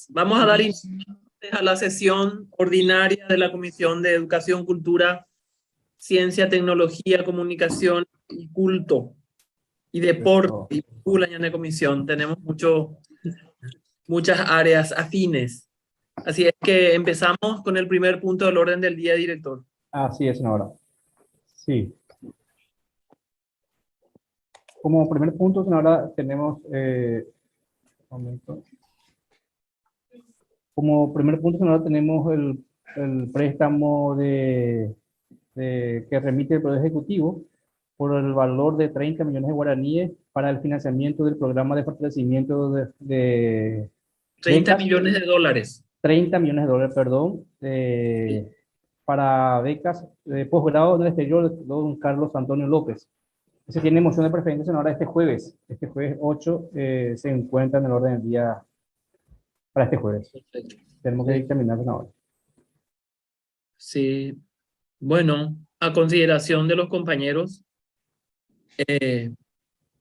Vamos a dar inicio a la sesión ordinaria de la Comisión de Educación, Cultura, Ciencia, Tecnología, Comunicación y Culto y Deporte y la comisión. Tenemos muchas áreas afines. Así es que empezamos con el primer punto del orden del día, director. Así es, senadora. Sí. Como primer punto, senadora, tenemos... un momento. Como primer punto, senadora, tenemos el préstamo que remite el Poder Ejecutivo por el valor de 30 millones de guaraníes para el financiamiento del programa de fortalecimiento de 30 becas, millones de dólares. 30 millones de dólares, perdón, para becas de posgrado en el exterior de don Carlos Antonio López. Se tiene moción de preferencia, senadora, este jueves 8, se encuentra en el orden del día para este jueves. Perfecto. Tenemos que dictaminar, senadora. Sí, bueno, a consideración de los compañeros,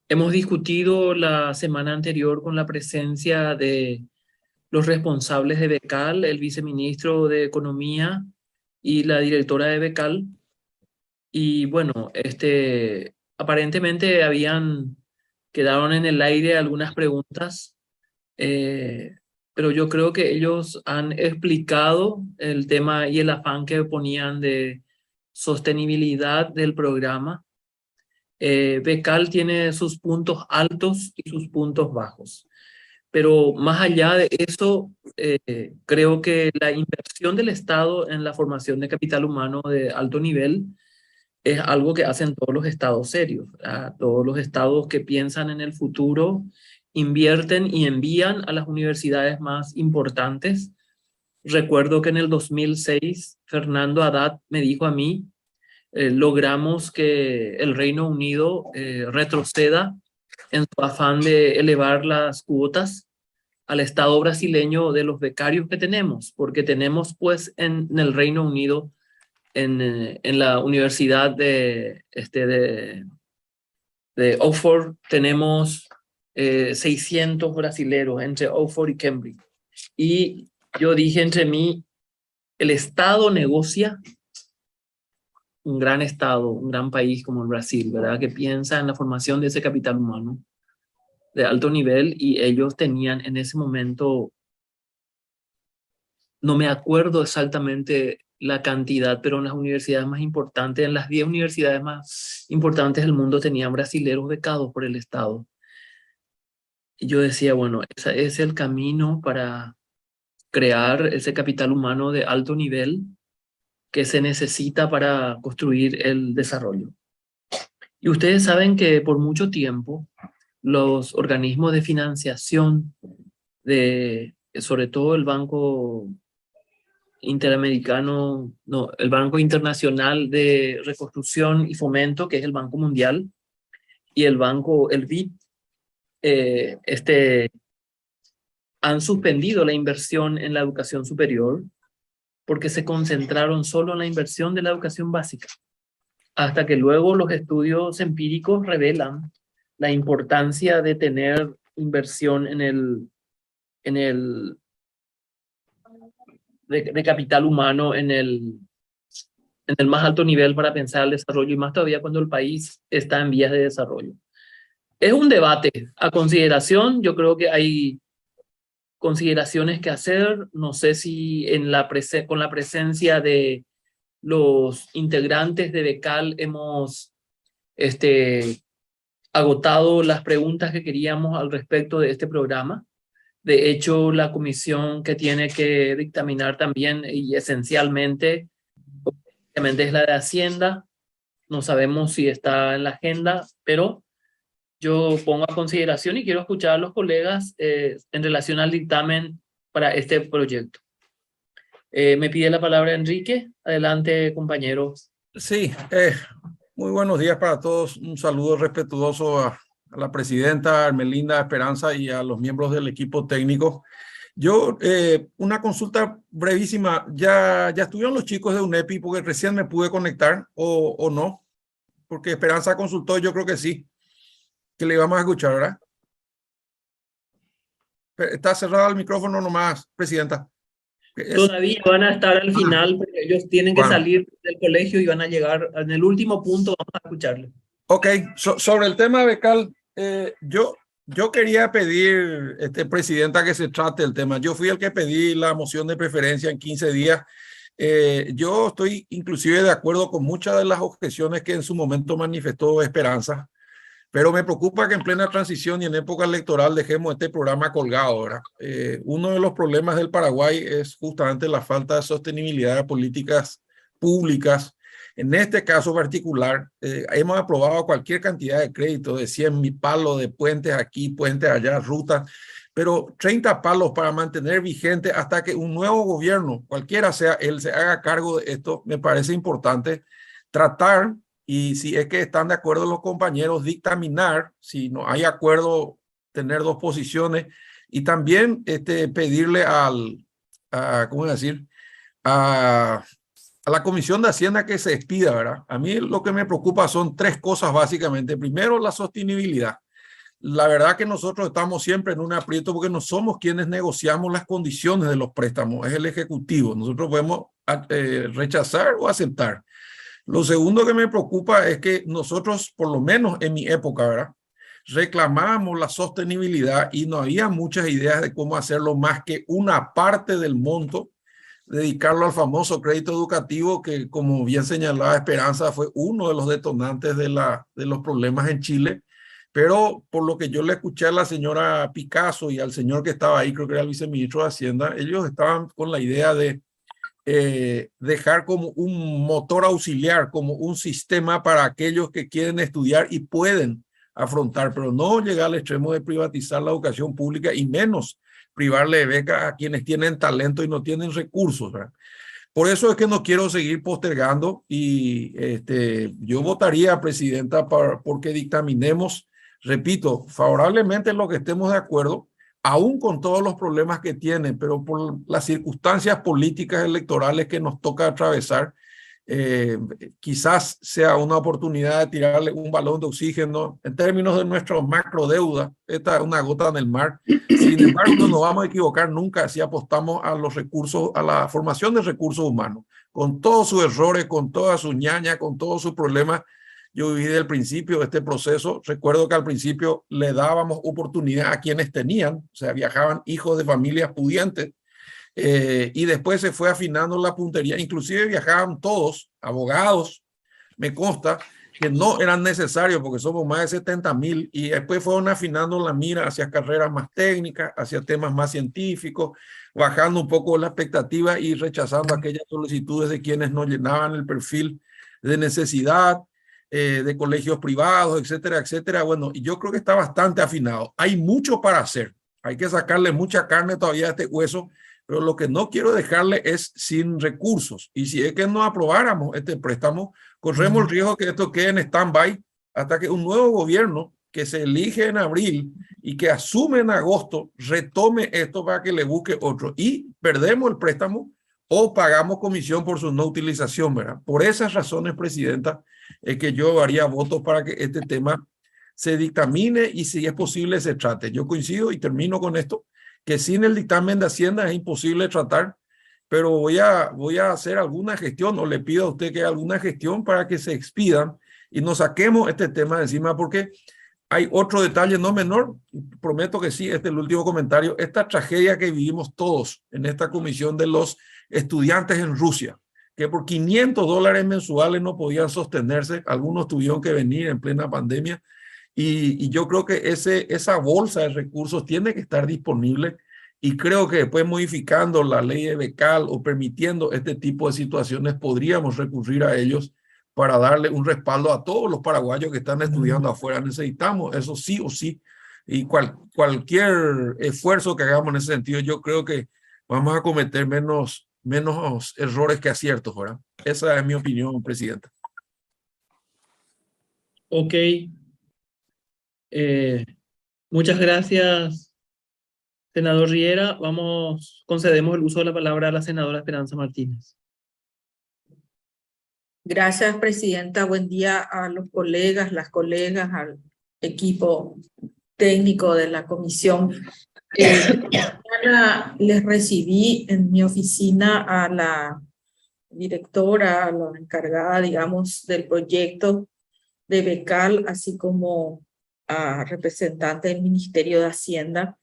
hemos discutido la semana anterior con la presencia de los responsables de Becal, el viceministro de Economía y la directora de Becal. Y bueno, aparentemente quedaron en el aire algunas preguntas, pero yo creo que ellos han explicado el tema y el afán que ponían de sostenibilidad del programa. Becal tiene sus puntos altos y sus puntos bajos. Pero más allá de eso, creo que la inversión del Estado en la formación de capital humano de alto nivel es algo que hacen todos los estados serios, ¿verdad? Todos los estados que piensan en el futuro invierten y envían a las universidades más importantes. Recuerdo que en el 2006 Fernando Haddad me dijo a mí, logramos que el Reino Unido retroceda en su afán de elevar las cuotas al Estado brasileño de los becarios que tenemos, porque tenemos pues en el Reino Unido, en la Universidad de Oxford, tenemos 600 brasileros entre Oxford y Cambridge. Y yo dije entre mí, el Estado negocia, un gran Estado, un gran país como el Brasil, ¿verdad? Que piensa en la formación de ese capital humano de alto nivel, y ellos tenían en ese momento, no me acuerdo exactamente la cantidad, pero en las universidades más importantes, en las 10 universidades más importantes del mundo, tenían brasileros becados por el Estado. Y yo decía, bueno, ese es el camino para crear ese capital humano de alto nivel que se necesita para construir el desarrollo. Y ustedes saben que por mucho tiempo los organismos de financiación, sobre todo el Banco Interamericano, no, el Banco Internacional de Reconstrucción y Fomento, que es el Banco Mundial, y el BID, han suspendido la inversión en la educación superior porque se concentraron solo en la inversión de la educación básica, hasta que luego los estudios empíricos revelan la importancia de tener inversión de capital humano en el más alto nivel para pensar el desarrollo, y más todavía cuando el país está en vías de desarrollo. Es un debate a consideración. Yo creo que hay consideraciones que hacer. No sé si con la presencia de los integrantes de Becal hemos agotado las preguntas que queríamos al respecto de este programa. De hecho, la comisión que tiene que dictaminar también y esencialmente es la de Hacienda. No sabemos si está en la agenda, pero yo pongo a consideración y quiero escuchar a los colegas en relación al dictamen para este proyecto. Me pide la palabra Enrique. Adelante, compañero. Sí, muy buenos días para todos. Un saludo respetuoso a la presidenta Ermelinda Esperanza y a los miembros del equipo técnico. Yo, una consulta brevísima. ¿Ya estuvieron los chicos de UNEPI? Porque recién me pude conectar, o no. Porque Esperanza consultó, yo creo que sí. Que le íbamos a escuchar, ¿verdad? Está cerrado el micrófono nomás, presidenta. Todavía van a estar al final, porque ellos tienen que bueno. salir del colegio y van a llegar en el último punto, vamos a escucharle. Ok, sobre el tema becal, yo quería pedir, presidenta, que se trate el tema. Yo fui el que pedí la moción de preferencia en 15 días. Yo estoy inclusive de acuerdo con muchas de las objeciones que en su momento manifestó Esperanza, pero me preocupa que en plena transición y en época electoral dejemos este programa colgado, ¿verdad? Uno de los problemas del Paraguay es justamente la falta de sostenibilidad de políticas públicas. En este caso particular, hemos aprobado cualquier cantidad de crédito, de 100 palos de puentes aquí, puentes allá, rutas, pero 30 palos para mantener vigente hasta que un nuevo gobierno, cualquiera sea él, se haga cargo de esto. Me parece importante tratar, y si es que están de acuerdo los compañeros, dictaminar, si no hay acuerdo, tener dos posiciones, y también pedirle ¿cómo decir? A la Comisión de Hacienda que se expida, ¿verdad? A mí lo que me preocupa son tres cosas básicamente. Primero, la sostenibilidad. La verdad que nosotros estamos siempre en un aprieto porque no somos quienes negociamos las condiciones de los préstamos, es el Ejecutivo. Nosotros podemos rechazar o aceptar. Lo segundo que me preocupa es que nosotros, por lo menos en mi época, ¿verdad?, reclamábamos la sostenibilidad y no había muchas ideas de cómo hacerlo más que una parte del monto, dedicarlo al famoso crédito educativo que, como bien señalaba Esperanza, fue uno de los detonantes de los problemas en Chile. Pero por lo que yo le escuché a la señora Picasso y al señor que estaba ahí, creo que era el viceministro de Hacienda, ellos estaban con la idea de dejar como un motor auxiliar, como un sistema para aquellos que quieren estudiar y pueden afrontar, pero no llegar al extremo de privatizar la educación pública y menos privarle de becas a quienes tienen talento y no tienen recursos, ¿verdad? Por eso es que no quiero seguir postergando y yo votaría, presidenta, porque dictaminemos, repito, favorablemente en lo que estemos de acuerdo, aún con todos los problemas que tiene, pero por las circunstancias políticas electorales que nos toca atravesar, quizás sea una oportunidad de tirarle un balón de oxígeno en términos de nuestra macro deuda. Esta es una gota en el mar. Sin embargo, no nos vamos a equivocar nunca si apostamos a los recursos, a la formación de recursos humanos, con todos sus errores, con toda su ñaña, con todos sus problemas. Yo viví desde el principio de este proceso. Recuerdo que al principio le dábamos oportunidad a quienes tenían, o sea, viajaban hijos de familias pudientes, y después se fue afinando la puntería. Inclusive viajaban todos, abogados, me consta, que no eran necesarios porque somos más de 70,000, y después fueron afinando la mira hacia carreras más técnicas, hacia temas más científicos, bajando un poco la expectativa y rechazando aquellas solicitudes de quienes no llenaban el perfil de necesidad, de colegios privados, etcétera, etcétera. Bueno, y yo creo que está bastante afinado. Hay mucho para hacer. Hay que sacarle mucha carne todavía a este hueso, pero lo que no quiero dejarle es sin recursos. Y si es que no aprobáramos este préstamo, corremos el riesgo que esto quede en stand-by hasta que un nuevo gobierno que se elige en abril y que asume en agosto retome esto para que le busque otro. Y perdemos el préstamo o pagamos comisión por su no utilización, ¿verdad? Por esas razones, presidenta, es que yo haría votos para que este tema se dictamine y, si es posible, se trate. Yo coincido y termino con esto, que sin el dictamen de Hacienda es imposible tratar, pero voy a hacer alguna gestión, o le pido a usted que haga alguna gestión para que se expidan y nos saquemos este tema de encima, porque hay otro detalle no menor, prometo que sí, este es el último comentario, esta tragedia que vivimos todos en esta comisión de los estudiantes en Rusia, que por $500 mensuales no podían sostenerse, algunos tuvieron que venir en plena pandemia, y yo creo que esa bolsa de recursos tiene que estar disponible, y creo que después, modificando la ley de becal o permitiendo este tipo de situaciones, podríamos recurrir a ellos para darle un respaldo a todos los paraguayos que están estudiando afuera. Necesitamos eso sí o sí, y cualquier esfuerzo que hagamos en ese sentido, yo creo que vamos a cometer menos errores que aciertos, ¿verdad? Esa es mi opinión, presidenta. Ok. Muchas gracias, senador Riera. Concedemos el uso de la palabra a la senadora Esperanza Martínez. Gracias, presidenta. Buen día a los colegas, las colegas, al equipo técnico de la comisión. Mañana les recibí en mi oficina a la directora, a la encargada, digamos, del proyecto de Becal, así como a representante del Ministerio de Hacienda,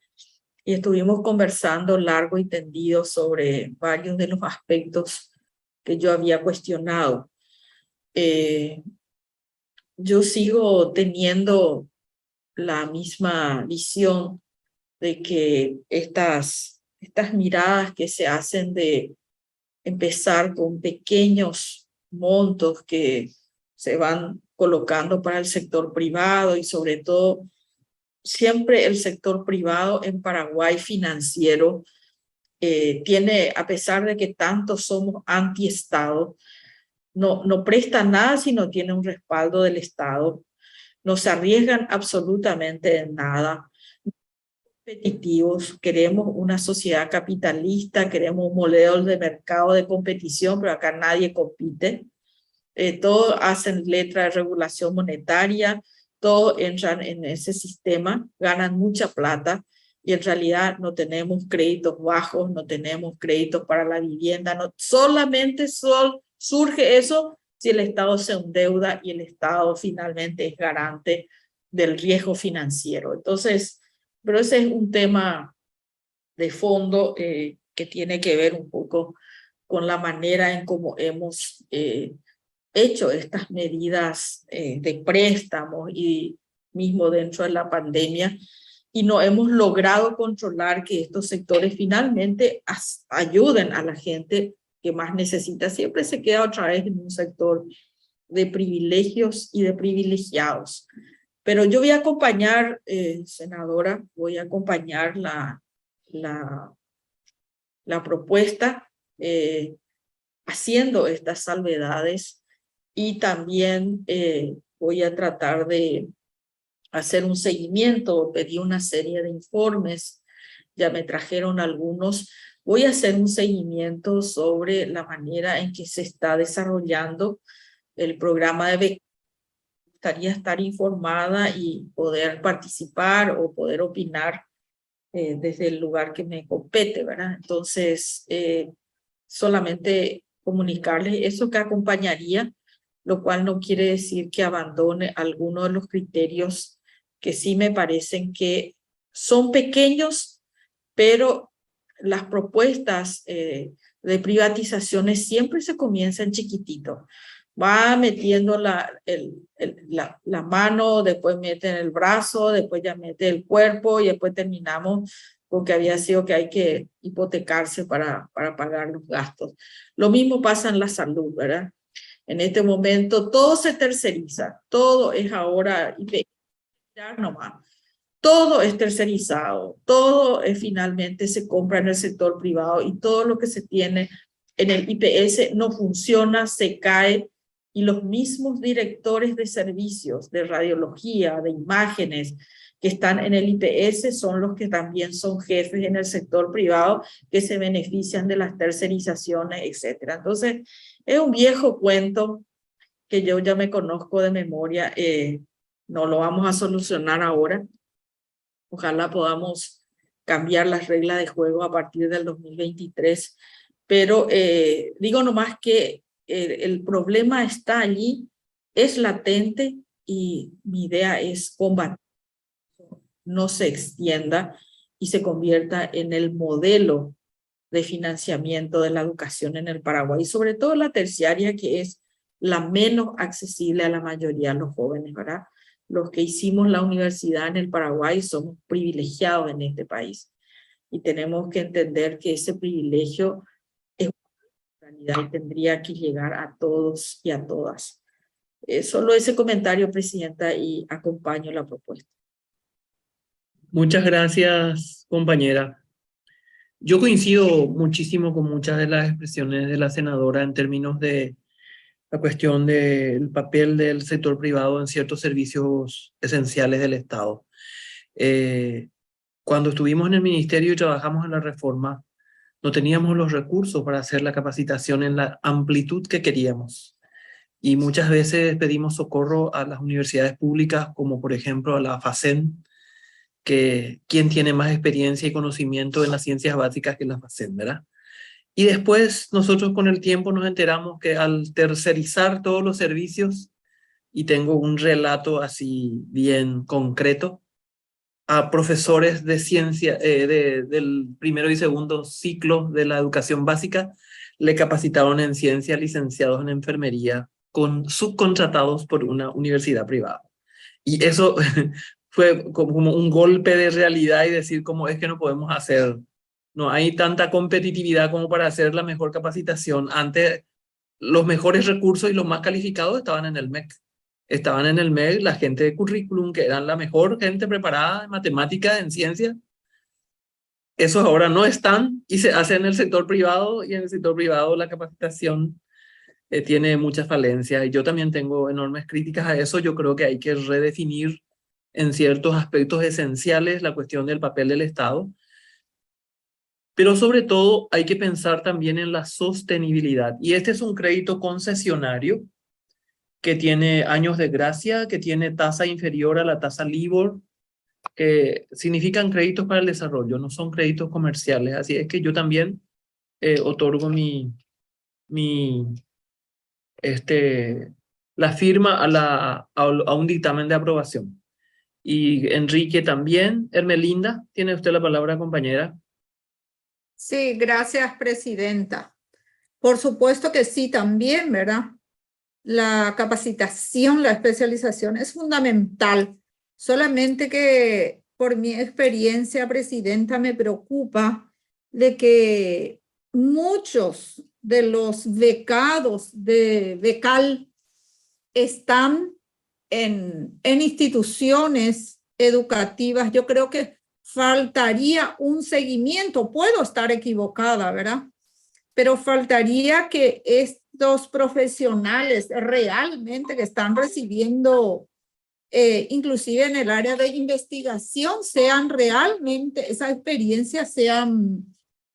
y estuvimos conversando largo y tendido sobre varios de los aspectos que yo había cuestionado. Yo sigo teniendo la misma visión de que estas miradas que se hacen de empezar con pequeños montos que se van colocando para el sector privado y sobre todo siempre el sector privado en Paraguay financiero tiene, a pesar de que tanto somos anti-Estado, no presta nada si no tiene un respaldo del Estado, no se arriesgan absolutamente en nada. Competitivos, queremos una sociedad capitalista, queremos un modelo de mercado de competición, pero acá nadie compite. Todos hacen letra de regulación monetaria, todos entran en ese sistema, ganan mucha plata y en realidad no tenemos créditos bajos, no tenemos créditos para la vivienda, no, solamente surge eso si el Estado se endeuda y el Estado finalmente es garante del riesgo financiero. Entonces, pero ese es un tema de fondo que tiene que ver un poco con la manera en cómo hemos hecho estas medidas de préstamos y mismo dentro de la pandemia, y no hemos logrado controlar que estos sectores finalmente ayuden a la gente que más necesita. Siempre se queda otra vez en un sector de privilegios y de privilegiados. Pero yo voy a acompañar, senadora, voy a acompañar la propuesta haciendo estas salvedades y también voy a tratar de hacer un seguimiento, pedí una serie de informes, ya me trajeron algunos, voy a hacer un seguimiento sobre la manera en que se está desarrollando el programa de becas. Me gustaría estar informada y poder participar o poder opinar desde el lugar que me compete, ¿verdad? Entonces, solamente comunicarles eso que acompañaría, lo cual no quiere decir que abandone alguno de los criterios que sí me parecen que son pequeños, pero las propuestas de privatizaciones siempre se comienzan chiquitito. Va metiendo la mano, después mete el brazo, después ya mete el cuerpo y después terminamos con que había sido que hay que hipotecarse para pagar los gastos. Lo mismo pasa en la salud, ¿verdad? En este momento todo se terceriza, todo es ahora, nomás, todo es tercerizado, todo finalmente se compra en el sector privado y todo lo que se tiene en el IPS no funciona, se cae, y los mismos directores de servicios, de radiología, de imágenes, que están en el IPS son los que también son jefes en el sector privado que se benefician de las tercerizaciones, etc. Entonces, es un viejo cuento que yo ya me conozco de memoria, no lo vamos a solucionar ahora. Ojalá podamos cambiar las reglas de juego a partir del 2023, pero digo nomás que el problema está allí, es latente y mi idea es combatir, no se extienda y se convierta en el modelo de financiamiento de la educación en el Paraguay, y sobre todo la terciaria, que es la menos accesible a la mayoría de los jóvenes, ¿verdad? Los que hicimos la universidad en el Paraguay somos privilegiados en este país y tenemos que entender que ese privilegio es una realidad y tendría que llegar a todos y a todas. Solo ese comentario, Presidenta, y acompaño la propuesta. Muchas gracias, compañera. Yo coincido muchísimo con muchas de las expresiones de la senadora en términos de la cuestión del papel del sector privado en ciertos servicios esenciales del Estado. Cuando estuvimos en el ministerio y trabajamos en la reforma, no teníamos los recursos para hacer la capacitación en la amplitud que queríamos. Y muchas veces pedimos socorro a las universidades públicas, como por ejemplo a la FACEN, que quién tiene más experiencia y conocimiento en las ciencias básicas que las hacen, ¿verdad? Y después nosotros con el tiempo nos enteramos que al tercerizar todos los servicios, y tengo un relato así bien concreto, a profesores de ciencia del primero y segundo ciclo de la educación básica, le capacitaron en ciencia, licenciados en enfermería, subcontratados por una universidad privada. Y eso fue como un golpe de realidad y decir cómo es que no podemos hacer, no hay tanta competitividad como para hacer la mejor capacitación. Antes los mejores recursos y los más calificados estaban en el MEC. Estaban en el MEC la gente de currículum, que eran la mejor gente preparada en matemática, en ciencia. Esos ahora no están y se hace en el sector privado, y en el sector privado la capacitación tiene muchas falencias. Y yo también tengo enormes críticas a eso. Yo creo que hay que redefinir en ciertos aspectos esenciales la cuestión del papel del Estado. Pero sobre todo hay que pensar también en la sostenibilidad. Y este es un crédito concesionario que tiene años de gracia, que tiene tasa inferior a la tasa LIBOR, que significan créditos para el desarrollo, no son créditos comerciales. Así es que yo también otorgo mi, la firma a un dictamen de aprobación. Y Enrique también. Hermelinda, tiene usted la palabra, compañera. Sí, gracias, presidenta. Por supuesto que sí, también, ¿verdad? La capacitación, la especialización es fundamental. Solamente que por mi experiencia, presidenta, me preocupa de que muchos de los becados de becal están en instituciones educativas. Yo creo que faltaría un seguimiento. Puedo estar equivocada, ¿verdad? Pero faltaría que estos profesionales realmente que están recibiendo, inclusive en el área de investigación, sean realmente, esa experiencia sean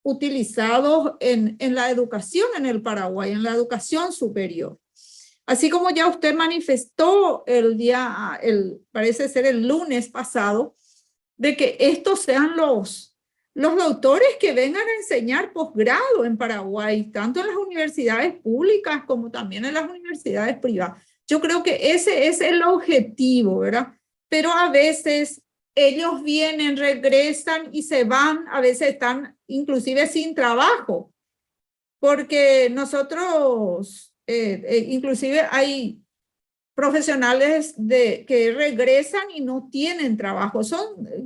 utilizados en la educación en el Paraguay, en la educación superior. Así como ya usted manifestó parece ser el lunes pasado, de que estos sean los doctores que vengan a enseñar posgrado en Paraguay, tanto en las universidades públicas como también en las universidades privadas. Yo creo que ese es el objetivo, ¿verdad? Pero a veces ellos vienen, regresan y se van, a veces están inclusive sin trabajo, porque nosotros, inclusive hay profesionales que regresan y no tienen trabajo.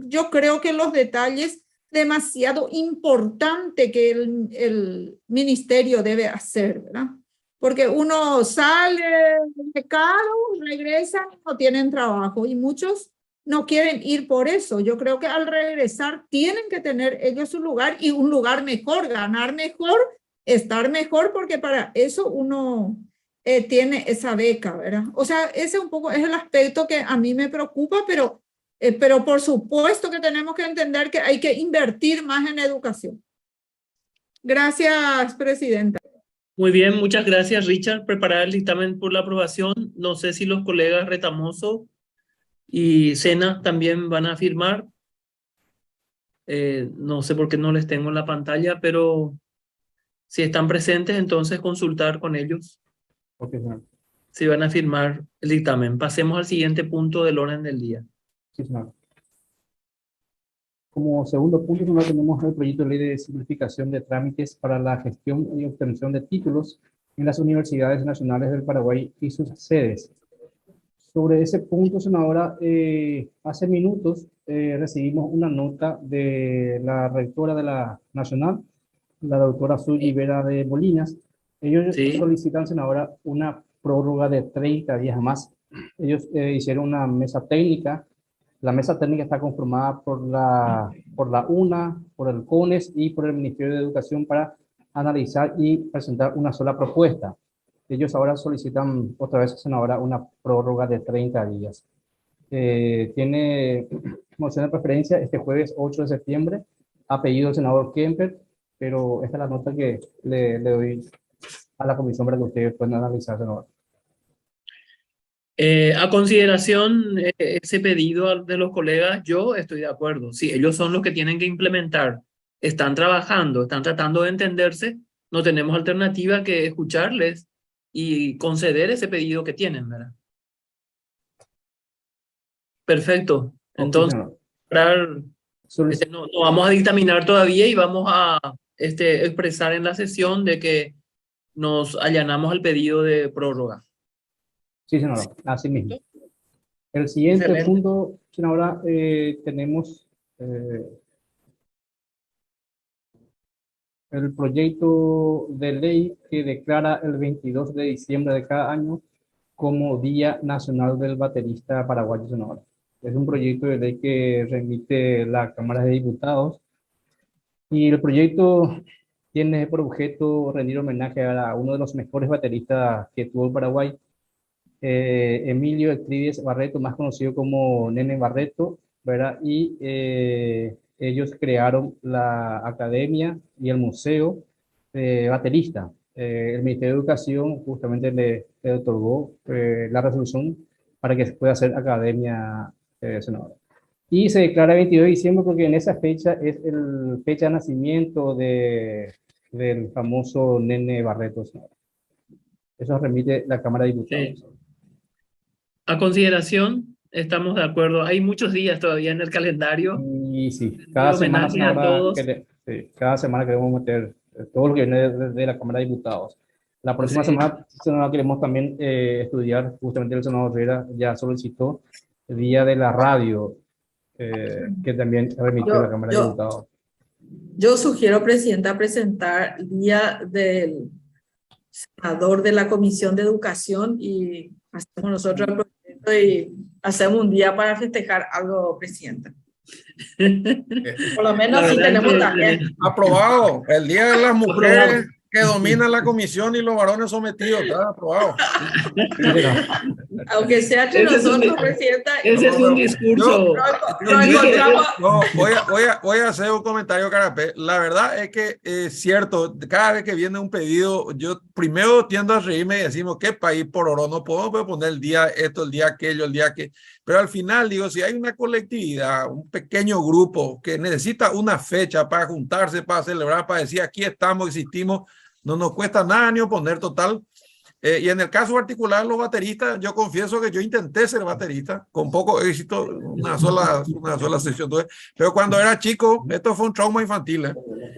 Yo creo que los detalles demasiado importantes que el ministerio debe hacer, ¿verdad? Porque uno sale del mercado, regresan y no tienen trabajo, y muchos no quieren ir por eso. Yo creo que al regresar tienen que tener ellos su lugar, y un lugar mejor, ganar mejor, estar mejor, porque para eso uno tiene esa beca, ¿verdad? O sea, ese un poco es el aspecto que a mí me preocupa, pero por supuesto que tenemos que entender que hay que invertir más en educación. Gracias, presidenta. Muy bien, muchas gracias, Richard. Preparar el dictamen por la aprobación. No sé si los colegas Retamoso y Sena también van a firmar. No sé por qué no les tengo en la pantalla, pero si están presentes, entonces consultar con ellos Ok, señor. si van a firmar el dictamen. Pasemos al siguiente punto del orden del día. Sí, señor. Como segundo punto, señor, tenemos el proyecto de ley de simplificación de trámites para la gestión y obtención de títulos en las universidades nacionales del Paraguay y sus sedes. Sobre ese punto, senadora, hace minutos recibimos una nota de la rectora de la Nacional, la doctora Suyi Vera de Molinas. Ellos Sí. solicitan, senadora, una prórroga de 30 días más. Ellos hicieron una mesa técnica. La mesa técnica está conformada por la UNA, por el CONES y por el Ministerio de Educación para analizar y presentar una sola propuesta. Ellos ahora solicitan otra vez, senadora, una prórroga de 30 días. Tiene moción de preferencia este jueves 8 de septiembre, ha pedido el senador Kemper, pero esta es la nota que le doy a la comisión para que ustedes puedan analizar, senador. A consideración ese pedido de los colegas, yo estoy de acuerdo. Sí, ellos son los que tienen que implementar. Están trabajando, están tratando de entenderse. No tenemos alternativa que escucharles y conceder ese pedido que tienen, ¿verdad? Perfecto. Entonces, no vamos a dictaminar todavía y vamos a expresar en la sesión de que nos allanamos al pedido de prórroga. Sí, senadora, así mismo. El siguiente Excelente. punto, senadora, tenemos el proyecto de ley que declara el 22 de diciembre de cada año como Día Nacional del Baterista Paraguayo, senadora. Es un proyecto de ley que remite la Cámara de Diputados y el proyecto tiene por objeto rendir homenaje a uno de los mejores bateristas que tuvo el Paraguay, Emilio Etrides Barreto, más conocido como Nene Barreto, ¿verdad? Y ellos crearon la academia y el museo baterista. El Ministerio de Educación justamente le otorgó la resolución para que se pueda hacer academia senadora. Y se declara 22 de diciembre porque en esa fecha es el fecha de nacimiento del famoso Nene Barreto, senadora. Eso remite la Cámara de Diputados. Sí. A consideración, estamos de acuerdo. Hay muchos días todavía en el calendario. Y sí, cada semana, Homenaje a todos. sí, cada semana queremos meter todo lo que viene de la Cámara de Diputados. La próxima Sí. semana queremos también estudiar, justamente el senador Rivera ya solicitó el Día de la Radio, que también remitió la Cámara de Diputados. Yo sugiero, Presidenta, presentar el Día del Senador de la Comisión de Educación y hacemos nosotros el proyecto y hacemos un día para festejar algo, Presidenta. Por lo menos La sí verdad tenemos que- también. Aprobado. El Día de las Mujeres que dominan la comisión y los varones sometidos. Está aprobado. Aunque sea entre Ese es un- nosotros, Presidenta. Ese es un discurso. No encontramos. No, voy a hacer un comentario, Carapé. La verdad es que es cierto, cada vez que viene un pedido, yo primero tiendo a reírme y decimos, ¿qué país por oro? No podemos poner el día esto, el día aquello, el día que... Pero al final, digo, si hay una colectividad, un pequeño grupo que necesita una fecha para juntarse, para celebrar, para decir, aquí estamos, existimos, no nos cuesta nada ni oponer total. Y en el caso particular, los bateristas, yo confieso que yo intenté ser baterista con poco éxito, una sola sesión. Pero cuando era chico, esto fue un trauma infantil.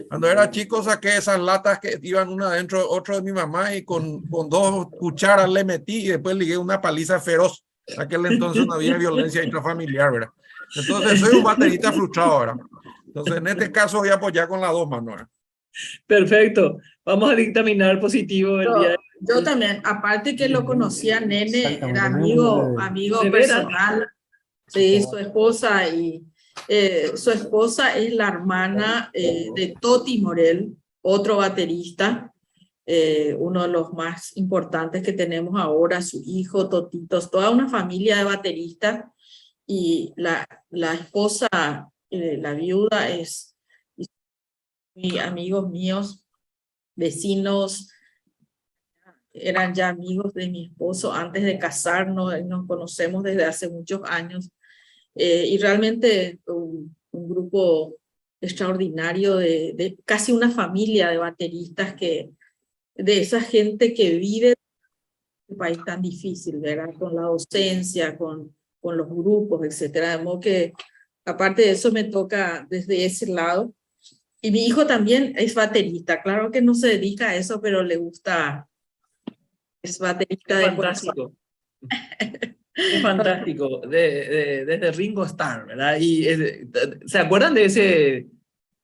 Cuando era chico saqué esas latas que iban una adentro, otro de mi mamá y con 2 cucharas le metí y después ligué una paliza feroz. En aquel entonces no había violencia intrafamiliar, ¿verdad? Entonces soy un baterista frustrado ahora. Entonces en este caso voy a apoyar con las 2 manos. Perfecto. Vamos a dictaminar positivo el día de... Yo también, aparte que lo conocía, Nene, era Exactamente. amigo ¿De veras? personal. Sí, su esposa es la hermana de Toti Morel, otro baterista, uno de los más importantes que tenemos ahora, su hijo Totitos, toda una familia de bateristas, y la esposa, la viuda es amigos míos, vecinos, eran ya amigos de mi esposo antes de casarnos, nos conocemos desde hace muchos años, y realmente un grupo extraordinario de casi una familia de bateristas, de esa gente que vive en un país tan difícil, ¿verdad? Con la docencia, con los grupos, etcétera. De modo que, aparte de eso, me toca desde ese lado. Y mi hijo también es baterista, claro que no se dedica a eso, pero le gusta, es baterista de Fantástico. Es fantástico. Desde Ringo Starr, ¿verdad? Y ¿se acuerdan de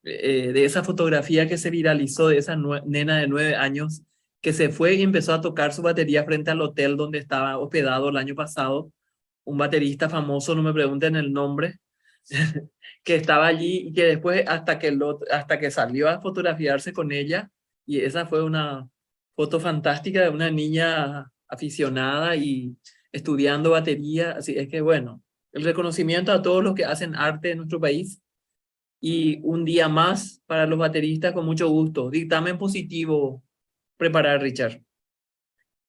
esa fotografía que se viralizó de esa nena de 9 años que se fue y empezó a tocar su batería frente al hotel donde estaba hospedado el año pasado? Un baterista famoso, no me pregunten el nombre, que estaba allí y que después hasta que salió a fotografiarse con ella, y esa fue una foto fantástica de una niña aficionada y estudiando batería. Así es que bueno, el reconocimiento a todos los que hacen arte en nuestro país, y un día más para los bateristas con mucho gusto. Dictamen positivo preparar, Richard.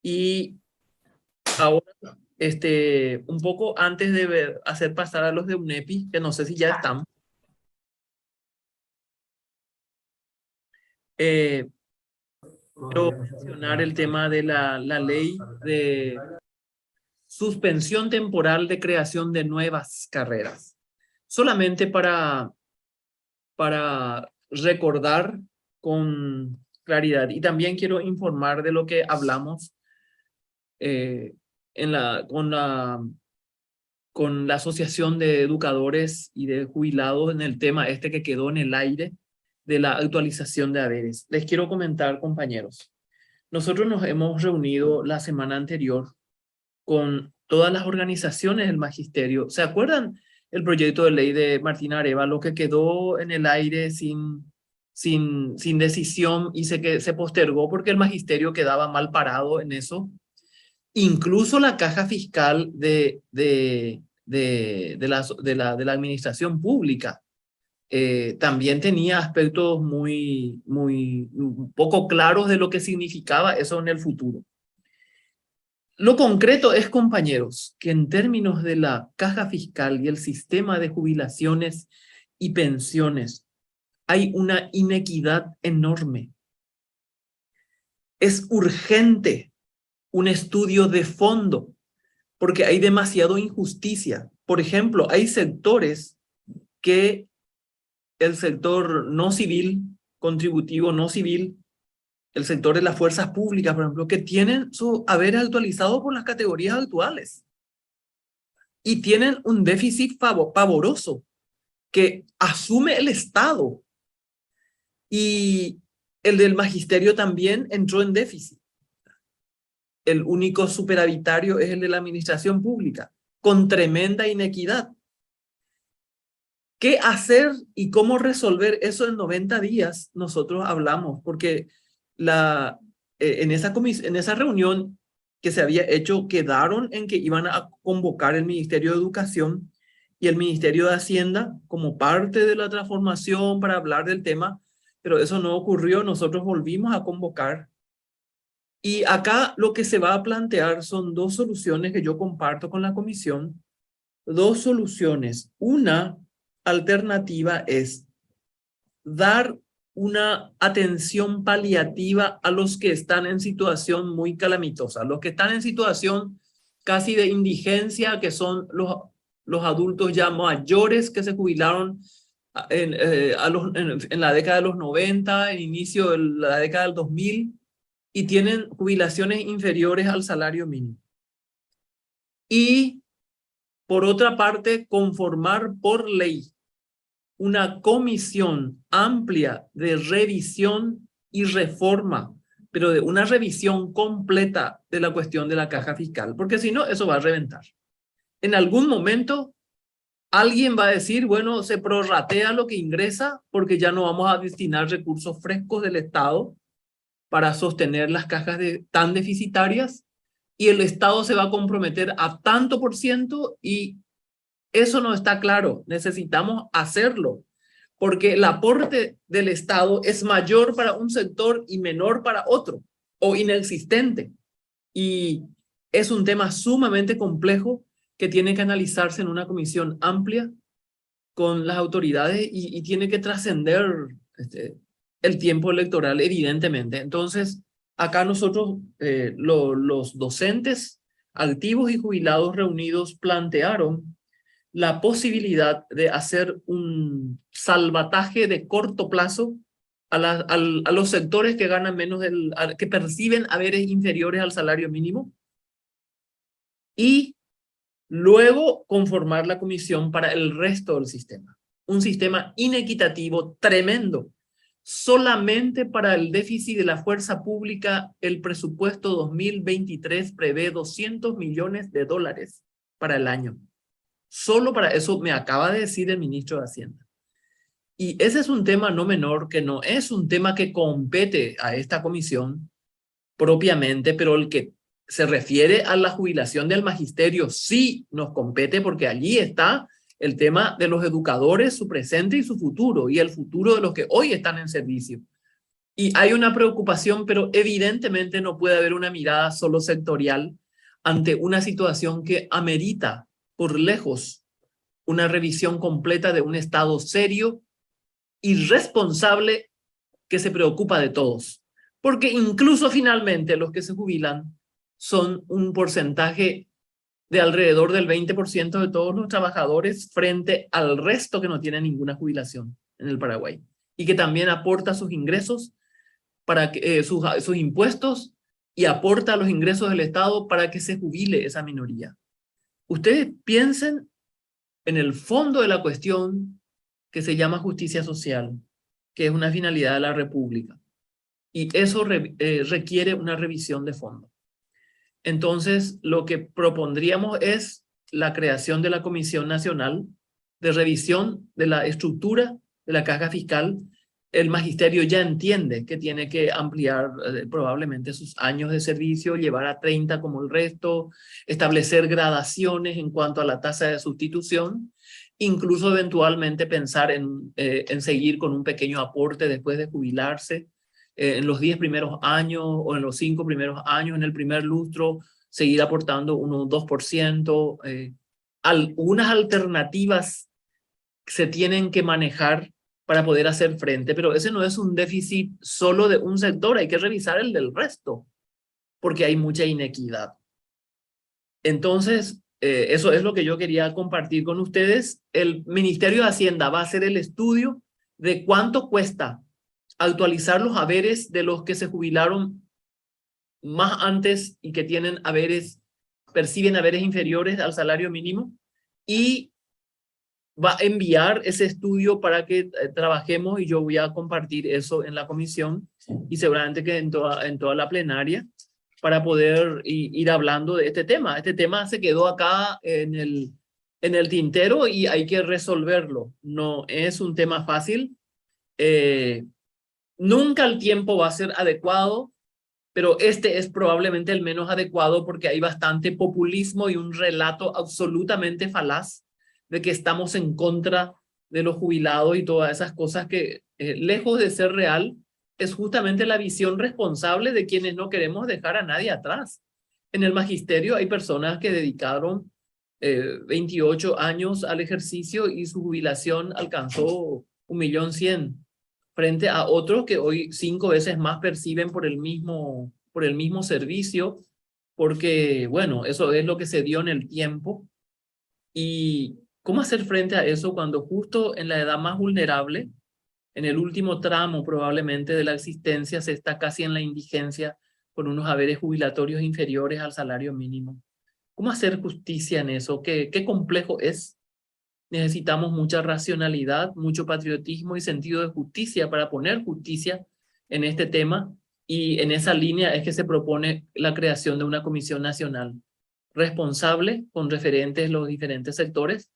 Y ahora un poco antes de hacer pasar a los de UNEPI, que no sé si ya están. Quiero mencionar el tema de la ley de suspensión temporal de creación de nuevas carreras. Solamente para recordar con claridad. Y también quiero informar de lo que hablamos con la Asociación de Educadores y de Jubilados en el tema que quedó en el aire de la actualización de haberes. Les quiero comentar, compañeros, nosotros nos hemos reunido la semana anterior con todas las organizaciones del magisterio. ¿Se acuerdan el proyecto de ley de Martín Arevalo que quedó en el aire sin decisión y se postergó porque el magisterio quedaba mal parado en eso? Incluso la caja fiscal de la administración pública también tenía aspectos muy poco claros de lo que significaba eso en el futuro. Lo concreto es, compañeros, que en términos de la caja fiscal y el sistema de jubilaciones y pensiones hay una inequidad enorme. Es urgente un estudio de fondo porque hay demasiada injusticia. Por ejemplo, hay sectores que el sector no civil, contributivo no civil, el sector de las fuerzas públicas, por ejemplo, que tienen su haber actualizado por las categorías actuales y tienen un déficit pavoroso que asume el Estado, y el del magisterio también entró en déficit. El único superavitario es el de la administración pública, con tremenda inequidad. ¿Qué hacer y cómo resolver eso en 90 días? Nosotros hablamos, porque en esa reunión que se había hecho, quedaron en que iban a convocar el Ministerio de Educación y el Ministerio de Hacienda como parte de la transformación para hablar del tema, pero eso no ocurrió. Nosotros volvimos a convocar. Y acá lo que se va a plantear son dos soluciones que yo comparto con la comisión. Dos soluciones. Una alternativa es dar una atención paliativa a los que están en situación muy calamitosa, los que están en situación casi de indigencia, que son los adultos ya mayores que se jubilaron en la década de los 90, en inicio de la década del 2000, y tienen jubilaciones inferiores al salario mínimo. Y, por otra parte, conformar por ley una comisión amplia de revisión y reforma, pero de una revisión completa de la cuestión de la caja fiscal, porque si no, eso va a reventar. En algún momento, alguien va a decir, bueno, se prorratea lo que ingresa porque ya no vamos a destinar recursos frescos del Estado para sostener las cajas tan deficitarias, y el Estado se va a comprometer a tanto por ciento, y eso no está claro. Necesitamos hacerlo, porque el aporte del Estado es mayor para un sector y menor para otro, o inexistente. Y es un tema sumamente complejo que tiene que analizarse en una comisión amplia con las autoridades y tiene que trascender el tiempo electoral, evidentemente. Entonces, acá nosotros, los docentes activos y jubilados reunidos, plantearon la posibilidad de hacer un salvataje de corto plazo a los sectores que ganan menos que perciben haberes inferiores al salario mínimo, y luego conformar la comisión para el resto del sistema. Un sistema inequitativo tremendo. Solamente para el déficit de la fuerza pública, el presupuesto 2023 prevé $200 millones para el año. Solo para eso, me acaba de decir el ministro de Hacienda. Y ese es un tema no menor, que no es un tema que compete a esta comisión propiamente, pero el que se refiere a la jubilación del magisterio sí nos compete, porque allí está el tema de los educadores, su presente y su futuro, y el futuro de los que hoy están en servicio. Y hay una preocupación, pero evidentemente no puede haber una mirada solo sectorial. ante una situación que amerita por lejos una revisión completa de un Estado serio y responsable que se preocupa de todos. Porque incluso finalmente los que se jubilan son un porcentaje de alrededor del 20% de todos los trabajadores frente al resto que no tiene ninguna jubilación en el Paraguay y que también aporta sus ingresos, para que, sus impuestos, y aporta los ingresos del Estado para que se jubile esa minoría. Ustedes piensen en el fondo de la cuestión que se llama justicia social, que es una finalidad de la República. Y eso requiere una revisión de fondo. Entonces, lo que propondríamos es la creación de la Comisión Nacional de Revisión de la Estructura de la Caja Fiscal. El magisterio ya entiende que tiene que ampliar probablemente sus años de servicio, llevar a 30 como el resto, establecer gradaciones en cuanto a la tasa de sustitución, incluso eventualmente pensar en seguir con un pequeño aporte después de jubilarse, en los 10 primeros años o en los 5 primeros años, en el primer lustro, seguir aportando un 2%. Algunas alternativas se tienen que manejar para poder hacer frente, pero ese no es un déficit solo de un sector, hay que revisar el del resto, porque hay mucha inequidad. Entonces, eso es lo que yo quería compartir con ustedes. El Ministerio de Hacienda va a hacer el estudio de cuánto cuesta actualizar los haberes de los que se jubilaron más antes y que tienen haberes, perciben haberes inferiores al salario mínimo, y va a enviar ese estudio para que trabajemos, y yo voy a compartir eso en la comisión y seguramente que en toda la plenaria, para poder ir hablando de este tema. Este tema se quedó acá en el tintero y hay que resolverlo. No es un tema fácil. Nunca el tiempo va a ser adecuado, pero este es probablemente el menos adecuado porque hay bastante populismo y un relato absolutamente falaz de que estamos en contra de los jubilados y todas esas cosas que, lejos de ser real, es justamente la visión responsable de quienes no queremos dejar a nadie atrás. En el magisterio hay personas que dedicaron 28 años al ejercicio y su jubilación alcanzó 1.100.000, frente a otros que hoy 5 veces más perciben por el mismo servicio, porque, bueno, eso es lo que se dio en el tiempo. ¿Y cómo hacer frente a eso cuando justo en la edad más vulnerable, en el último tramo probablemente de la existencia, se está casi en la indigencia con unos haberes jubilatorios inferiores al salario mínimo? ¿Cómo hacer justicia en eso? ¿Qué complejo es? Necesitamos mucha racionalidad, mucho patriotismo y sentido de justicia para poner justicia en este tema, y en esa línea es que se propone la creación de una comisión nacional responsable con referentes los diferentes sectores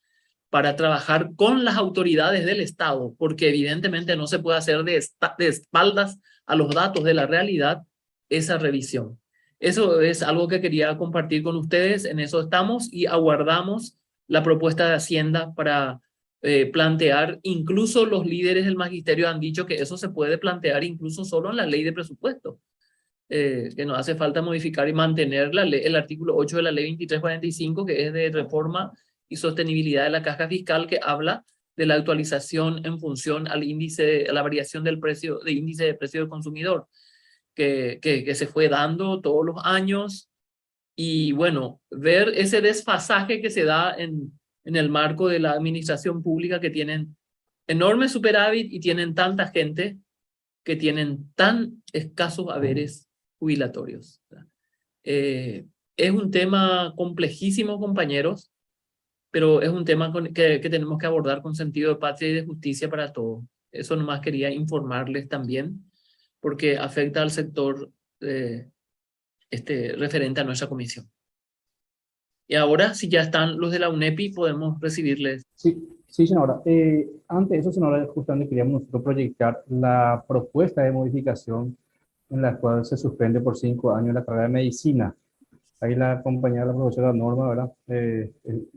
para trabajar con las autoridades del Estado, porque evidentemente no se puede hacer de espaldas a los datos de la realidad esa revisión. Eso es algo que quería compartir con ustedes, en eso estamos y aguardamos la propuesta de Hacienda para plantear. Incluso los líderes del magisterio han dicho que eso se puede plantear incluso solo en la ley de presupuesto, que no hace falta modificar y mantener el artículo 8 de la ley 2345, que es de reforma y sostenibilidad de la caja fiscal, que habla de la actualización en función al índice, a la variación del precio, de índice de precio del consumidor, que se fue dando todos los años. Y bueno, ver ese desfasaje que se da en el marco de la administración pública, que tienen enorme superávit y tienen tanta gente que tienen tan escasos haberes jubilatorios. Es un tema complejísimo, compañeros, pero es un tema que tenemos que abordar con sentido de patria y de justicia para todos. Eso nomás quería informarles también, porque afecta al sector referente a nuestra comisión. Y ahora, si ya están los de la UNEPI, podemos recibirles. Sí, senadora. Antes de eso, senadora, justamente queríamos nosotros proyectar la propuesta de modificación en la cual se suspende por 5 años la carrera de medicina. Ahí la compañera, la profesora Norma, ¿verdad?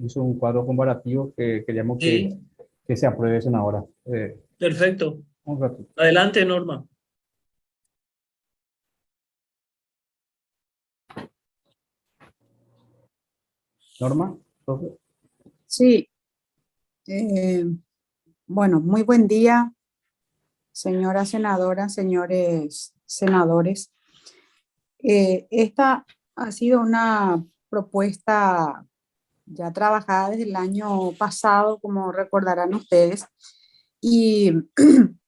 Hizo un cuadro comparativo que queríamos Sí. que se apruebe, senadora. Perfecto. Un ratito. Adelante, Norma. Norma, profe. Sí, bueno, muy buen día, señora senadora, señores senadores. Esta ha sido una propuesta ya trabajada desde el año pasado, como recordarán ustedes, y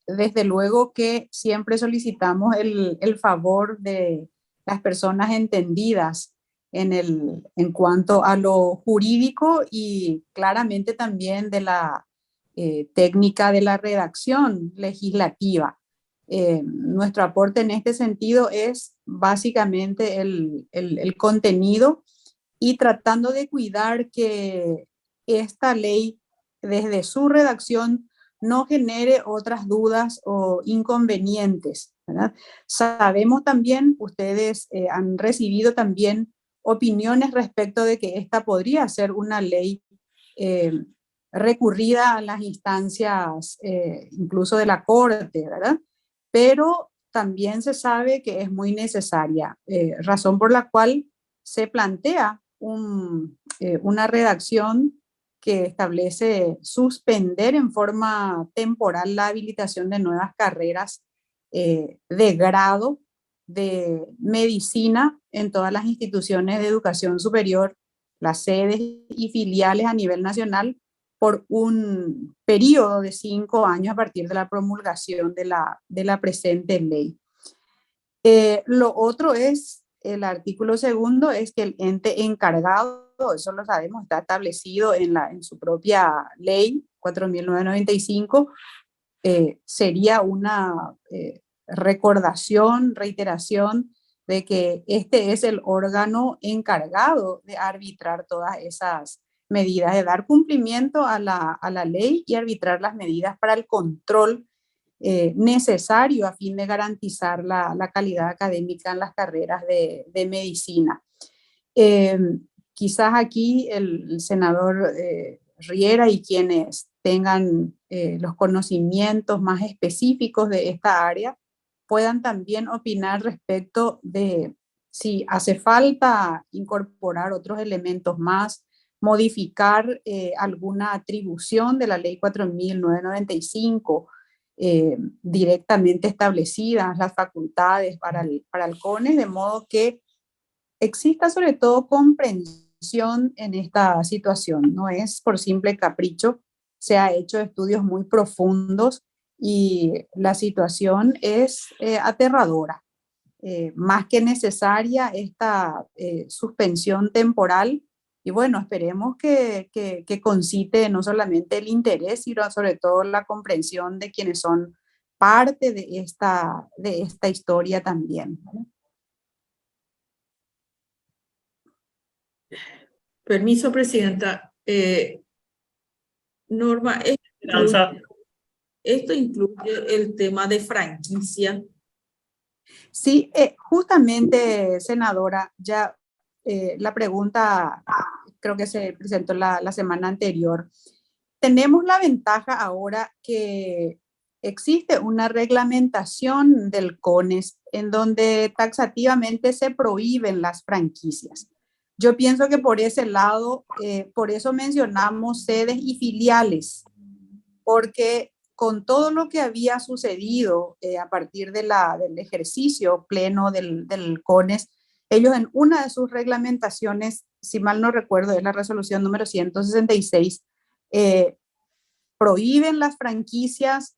desde luego que siempre solicitamos el favor de las personas entendidas en cuanto a lo jurídico y claramente también de la técnica de la redacción legislativa. Nuestro aporte en este sentido es básicamente el contenido y tratando de cuidar que esta ley desde su redacción no genere otras dudas o inconvenientes, ¿verdad? Sabemos también, ustedes han recibido también opiniones respecto de que esta podría ser una ley recurrida a las instancias incluso de la Corte, ¿verdad? Pero también se sabe que es muy necesaria, razón por la cual se plantea una redacción que establece suspender en forma temporal la habilitación de nuevas carreras de grado de medicina en todas las instituciones de educación superior, las sedes y filiales a nivel nacional, por un periodo de 5 años a partir de la promulgación de la presente ley. Lo otro es, el artículo segundo, es que el ente encargado, eso lo sabemos, está establecido en su propia ley 4.995, sería una recordación, reiteración de que este es el órgano encargado de arbitrar todas esas medidas, de dar cumplimiento a la ley y arbitrar las medidas para el control necesario a fin de garantizar la calidad académica en las carreras de medicina. Quizás aquí el senador Riera y quienes tengan los conocimientos más específicos de esta área puedan también opinar respecto de si hace falta incorporar otros elementos más, modificar alguna atribución de la ley 4.995, directamente establecidas las facultades para el CONES, de modo que exista sobre todo comprensión en esta situación. No es por simple capricho, se ha hecho estudios muy profundos y la situación es aterradora. Más que necesaria esta suspensión temporal y bueno, esperemos que concite no solamente el interés, sino sobre todo la comprensión de quienes son parte de esta historia también, ¿no? Permiso, presidenta. Norma, esto incluye el tema de franquicia. Sí, justamente, senadora, ya la pregunta creo que se presentó la semana anterior. Tenemos la ventaja ahora que existe una reglamentación del CONES en donde taxativamente se prohíben las franquicias. Yo pienso que por ese lado, por eso mencionamos sedes y filiales, porque con todo lo que había sucedido a partir del ejercicio pleno del CONES, ellos en una de sus reglamentaciones, si mal no recuerdo, es la resolución número 166, prohíben las franquicias,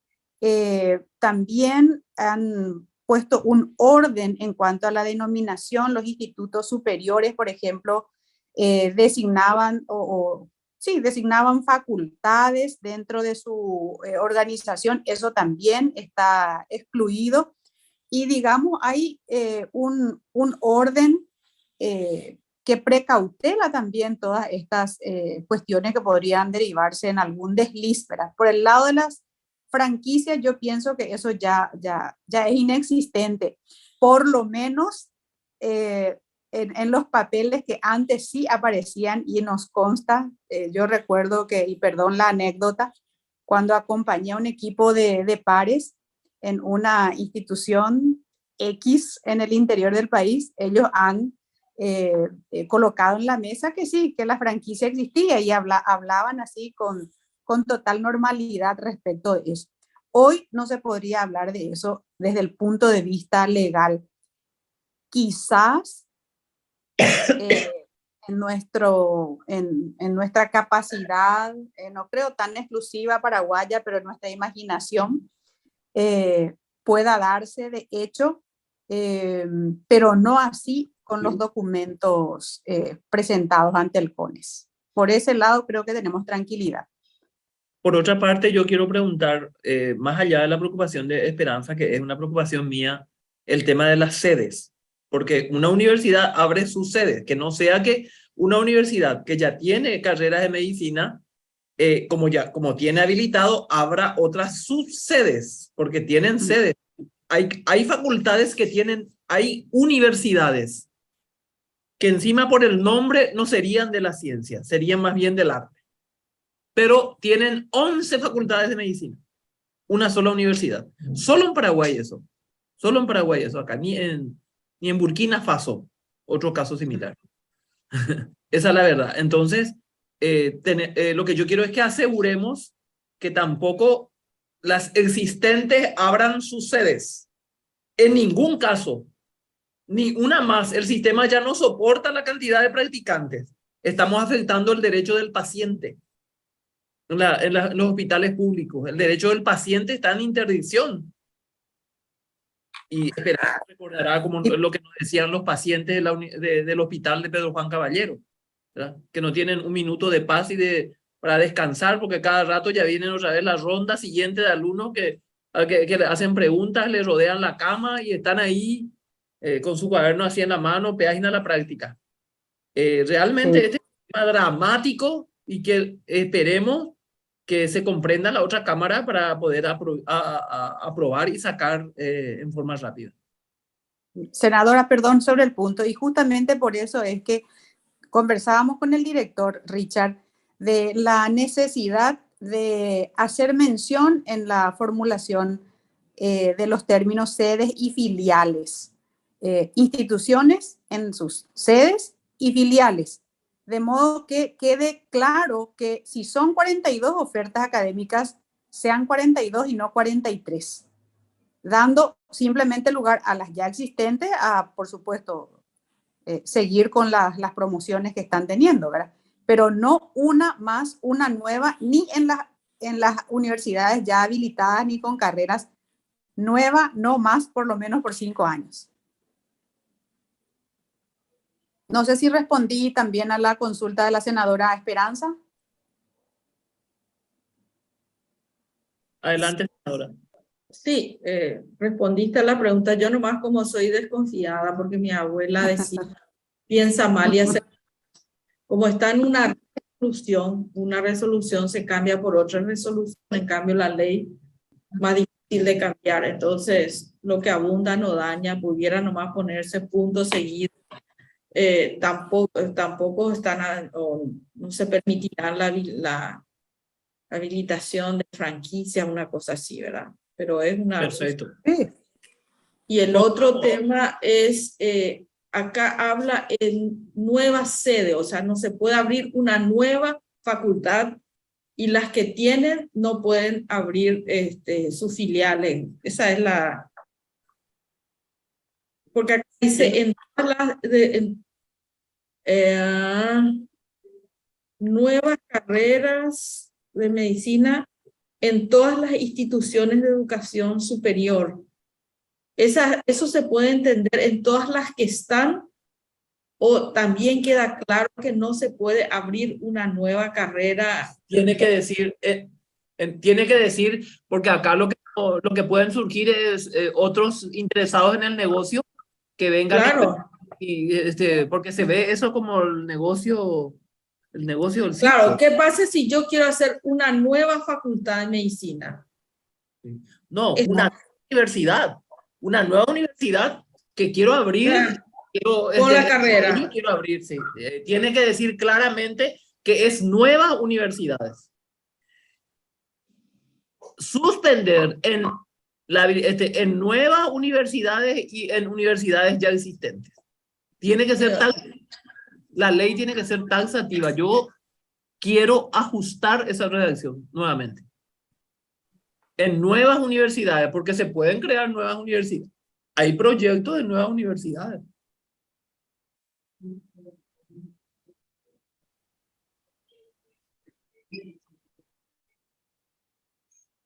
también han puesto un orden en cuanto a la denominación. Los institutos superiores, por ejemplo, designaban designaban facultades dentro de su organización, eso también está excluido. Y digamos, hay un orden que precautela también todas estas cuestiones que podrían derivarse en algún desliz, ¿verdad? Por el lado de las franquicias, yo pienso que eso ya es inexistente, por lo menos en los papeles que antes sí aparecían y nos consta. Yo recuerdo que, y perdón la anécdota, cuando acompañé a un equipo de pares en una institución X en el interior del país, ellos han colocado en la mesa que sí, que la franquicia existía y hablaban así con total normalidad respecto de eso. Hoy no se podría hablar de eso desde el punto de vista legal. Quizás en nuestra capacidad, no creo tan exclusiva paraguaya, pero en nuestra imaginación pueda darse de hecho, pero no así con los documentos presentados ante el CONES. Por ese lado creo que tenemos tranquilidad. Por otra parte, yo quiero preguntar, más allá de la preocupación de Esperanza, que es una preocupación mía, el tema de las sedes. Porque una universidad abre sus sedes, que no sea que una universidad que ya tiene carreras de medicina, como tiene habilitado, abra otras subsedes, porque tienen sedes. Hay facultades que tienen, hay universidades que encima por el nombre no serían de la ciencia, serían más bien del arte. Pero tienen 11 facultades de medicina, una sola universidad. Solo en Paraguay eso. Solo en Paraguay eso, acá, ni en Burkina Faso, otro caso similar. Esa es la verdad. Entonces, lo que yo quiero es que aseguremos que tampoco las existentes abran sus sedes. En ningún caso, ni una más. El sistema ya no soporta la cantidad de practicantes. Estamos afectando el derecho del paciente en los hospitales públicos. El derecho del paciente está en interdicción. Y recordará como lo que nos decían los pacientes del hospital de Pedro Juan Caballero, ¿verdad? Que no tienen un minuto de paz para descansar, porque cada rato ya vienen otra vez la ronda siguiente de alumnos que le hacen preguntas, le rodean la cama y están ahí con su cuaderno así en la mano, página a la práctica. Realmente este es un tema dramático y que esperemos que se comprenda la otra cámara para poder aprobar y sacar en forma rápida. Senadora, perdón sobre el punto, y justamente por eso es que conversábamos con el director, Richard, de la necesidad de hacer mención en la formulación de los términos sedes y filiales. Instituciones en sus sedes y filiales, de modo que quede claro que si son 42 ofertas académicas, sean 42 y no 43, dando simplemente lugar a las ya existentes a, por supuesto, seguir con las promociones que están teniendo, ¿verdad? Pero no una más, una nueva, ni en las universidades ya habilitadas, ni con carreras nuevas, no más, por lo menos por 5 años. No sé si respondí también a la consulta de la senadora Esperanza. Adelante, senadora. Sí, respondiste a la pregunta. Yo nomás como soy desconfiada porque mi abuela decía, piensa mal y hace. Como está en una resolución se cambia por otra resolución, en cambio la ley más difícil de cambiar. Entonces, lo que abunda no daña, pudiera nomás ponerse punto seguido. Tampoco están, no se permitirá la habilitación de franquicia, una cosa así, ¿verdad? Pero es una... Perfecto. Y el otro tema es, acá habla en nueva sede, o sea, no se puede abrir una nueva facultad y las que tienen no pueden abrir sus filiales. Esa es la... Porque acá dice en todas nuevas carreras de medicina en todas las instituciones de educación superior. Eso se puede entender en todas las que están, o también queda claro que no se puede abrir una nueva carrera. Tiene que decir, porque acá lo que pueden surgir es otros interesados en el negocio que vengan. Claro. Porque se ve eso como el negocio del sitio. Claro, ¿qué pasa si yo quiero hacer una nueva facultad de medicina? No, una nueva universidad que quiero abrir. Con la carrera. Quiero abrir, sí. Tiene que decir claramente que es nuevas universidades. Suspender en nuevas universidades y en universidades ya existentes. Tiene que ser la ley tiene que ser taxativa. Yo quiero ajustar esa redacción nuevamente. En nuevas universidades, porque se pueden crear nuevas universidades. Hay proyectos de nuevas universidades.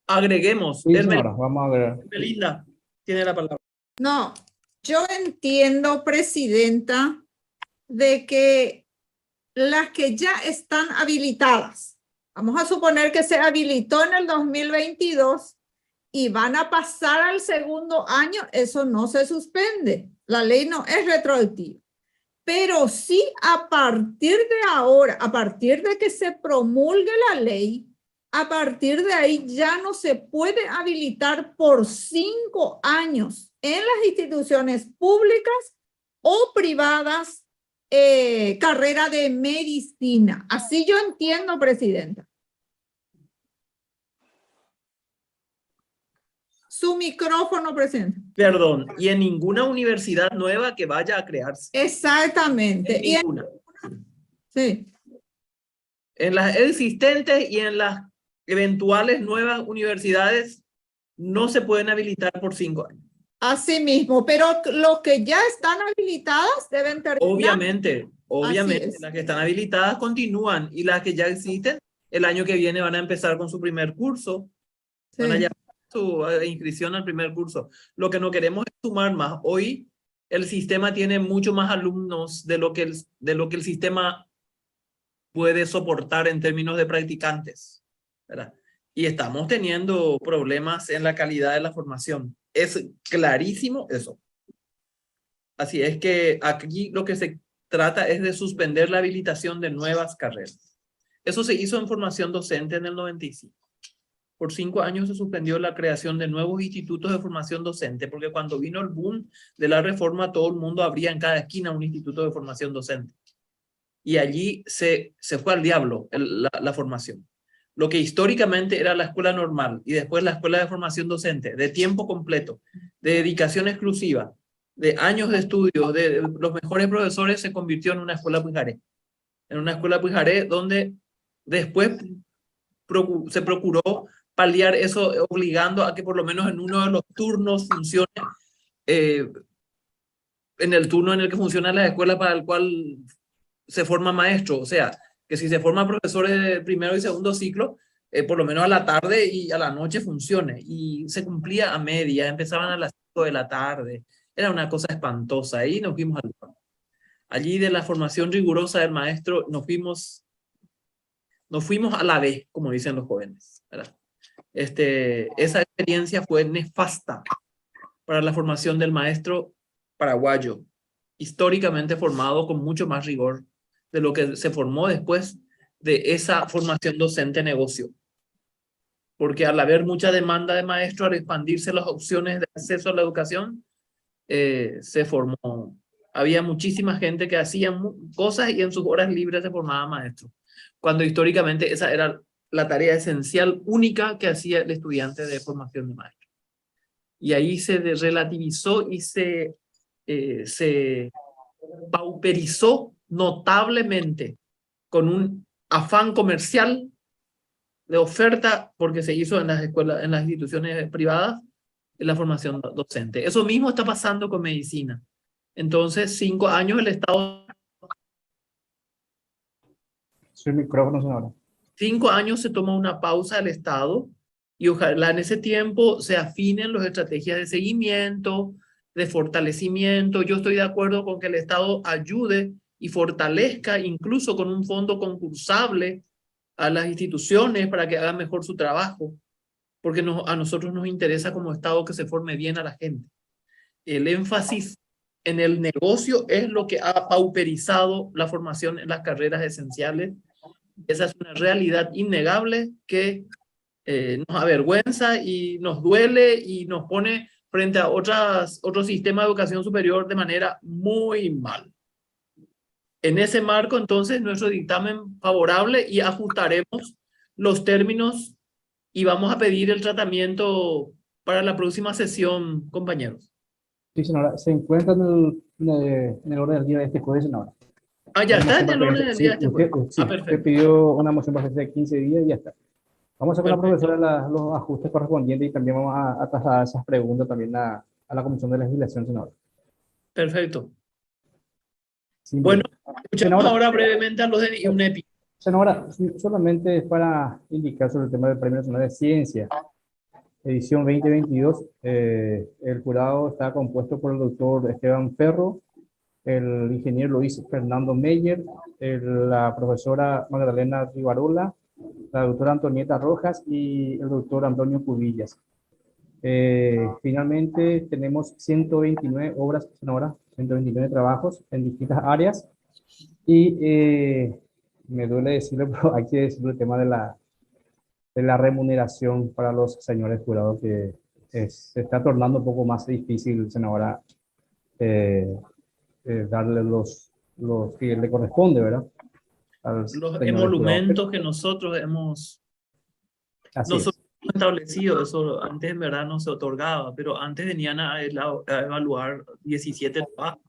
Agreguemos. Sí, señora, vamos a ver. Melinda, tiene la palabra. No, yo entiendo, presidenta, de que las que ya están habilitadas, vamos a suponer que se habilitó en el 2022 y van a pasar al segundo año, eso no se suspende. La ley no es retroactiva. Pero sí a partir de ahora, a partir de que se promulgue la ley, a partir de ahí ya no se puede habilitar por 5 años en las instituciones públicas o privadas carrera de medicina. Así yo entiendo, presidenta. Su micrófono, presidente. Perdón, y en ninguna universidad nueva que vaya a crearse. Exactamente. En ninguna. Sí. En las existentes y en las eventuales nuevas universidades no se pueden habilitar por 5 años. Así mismo, pero los que ya están habilitadas deben terminar. Obviamente, las que están habilitadas continúan y las que ya existen, el año que viene van a empezar con su primer curso. Sí. Van a llevar su inscripción al primer curso. Lo que no queremos es sumar más. Hoy el sistema tiene mucho más alumnos de lo que el sistema puede soportar en términos de practicantes, ¿verdad? Y estamos teniendo problemas en la calidad de la formación. Es clarísimo eso. Así es que aquí lo que se trata es de suspender la habilitación de nuevas carreras. Eso se hizo en formación docente en el 95. Por 5 años se suspendió la creación de nuevos institutos de formación docente, porque cuando vino el boom de la reforma, todo el mundo abría en cada esquina un instituto de formación docente. Y allí se fue al diablo la formación. Lo que históricamente era la escuela normal y después la escuela de formación docente, de tiempo completo, de dedicación exclusiva, de años de estudio, de los mejores profesores, se convirtió en una escuela Pujaré. En una escuela Pujaré donde después se procuró paliar eso, obligando a que por lo menos en uno de los turnos funcione, en el turno en el que funciona la escuela para el cual se forma maestro. O sea, que si se forman profesores de primero y segundo ciclo, por lo menos a la tarde y a la noche funcione. Y se cumplía a media, empezaban a las 5 de la tarde. Era una cosa espantosa. Ahí nos fuimos al... Allí de la formación rigurosa del maestro nos fuimos a la vez, como dicen los jóvenes, ¿verdad? Esa experiencia fue nefasta para la formación del maestro paraguayo, históricamente formado con mucho más rigor de lo que se formó después de esa formación docente negocio. Porque al haber mucha demanda de maestros, al expandirse las opciones de acceso a la educación, se formó. Había muchísima gente que hacía cosas y en sus horas libres se formaba maestro. Cuando históricamente esa era la tarea esencial, única que hacía el estudiante de formación de maestro. Y ahí se relativizó y se pauperizó notablemente con un afán comercial de oferta, porque se hizo en las escuelas, en las instituciones privadas, en la formación docente. Eso mismo está pasando con medicina. Entonces, 5 años el Estado... Su micrófono, señora. 5 años se toma una pausa del Estado y ojalá en ese tiempo se afinen las estrategias de seguimiento, de fortalecimiento. Yo estoy de acuerdo con que el Estado ayude y fortalezca incluso con un fondo concursable a las instituciones para que hagan mejor su trabajo, porque a nosotros nos interesa como Estado que se forme bien a la gente. El énfasis en el negocio es lo que ha pauperizado la formación en las carreras esenciales. Esa es una realidad innegable que nos avergüenza y nos duele y nos pone frente a otro sistema de educación superior de manera muy mal. En ese marco, entonces, nuestro dictamen favorable y ajustaremos los términos y vamos a pedir el tratamiento para la próxima sesión, compañeros. Sí, señora. Se encuentra en en el orden del día de este jueves, senadora. Ah, ya Una está moción en el para orden del día de este usted, jueves. sí, Ah, usted perfecto. pidió una moción para hacer 15 días y ya está. Vamos a hacer con la Perfecto. profesora los ajustes correspondientes y también vamos a trasladar esas preguntas también a la Comisión de Legislación, senadora. Perfecto. Sin Bueno, problema. escuchamos Senadora, ahora brevemente a los de UNEPI. senadora, solamente es para indicar sobre el tema del Premio Nacional de Ciencia, edición 2022. El jurado está compuesto por el doctor Esteban Ferro, el ingeniero Luis Fernando Meyer, la profesora Magdalena Rivarola, la doctora Antonieta Rojas y el doctor Antonio Cubillas. Finalmente tenemos 129 obras, senadora, 129 trabajos en distintas áreas y me duele decirlo, pero hay que decirlo el tema de la remuneración para los señores jurados que se está tornando un poco más difícil, senadora, eh, darle los que le corresponde, ¿verdad? A los Los señores jurados. emolumentos que nosotros hemos Así es. establecido, eso antes en verdad no se otorgaba, pero antes venían a evaluar 17 trabajos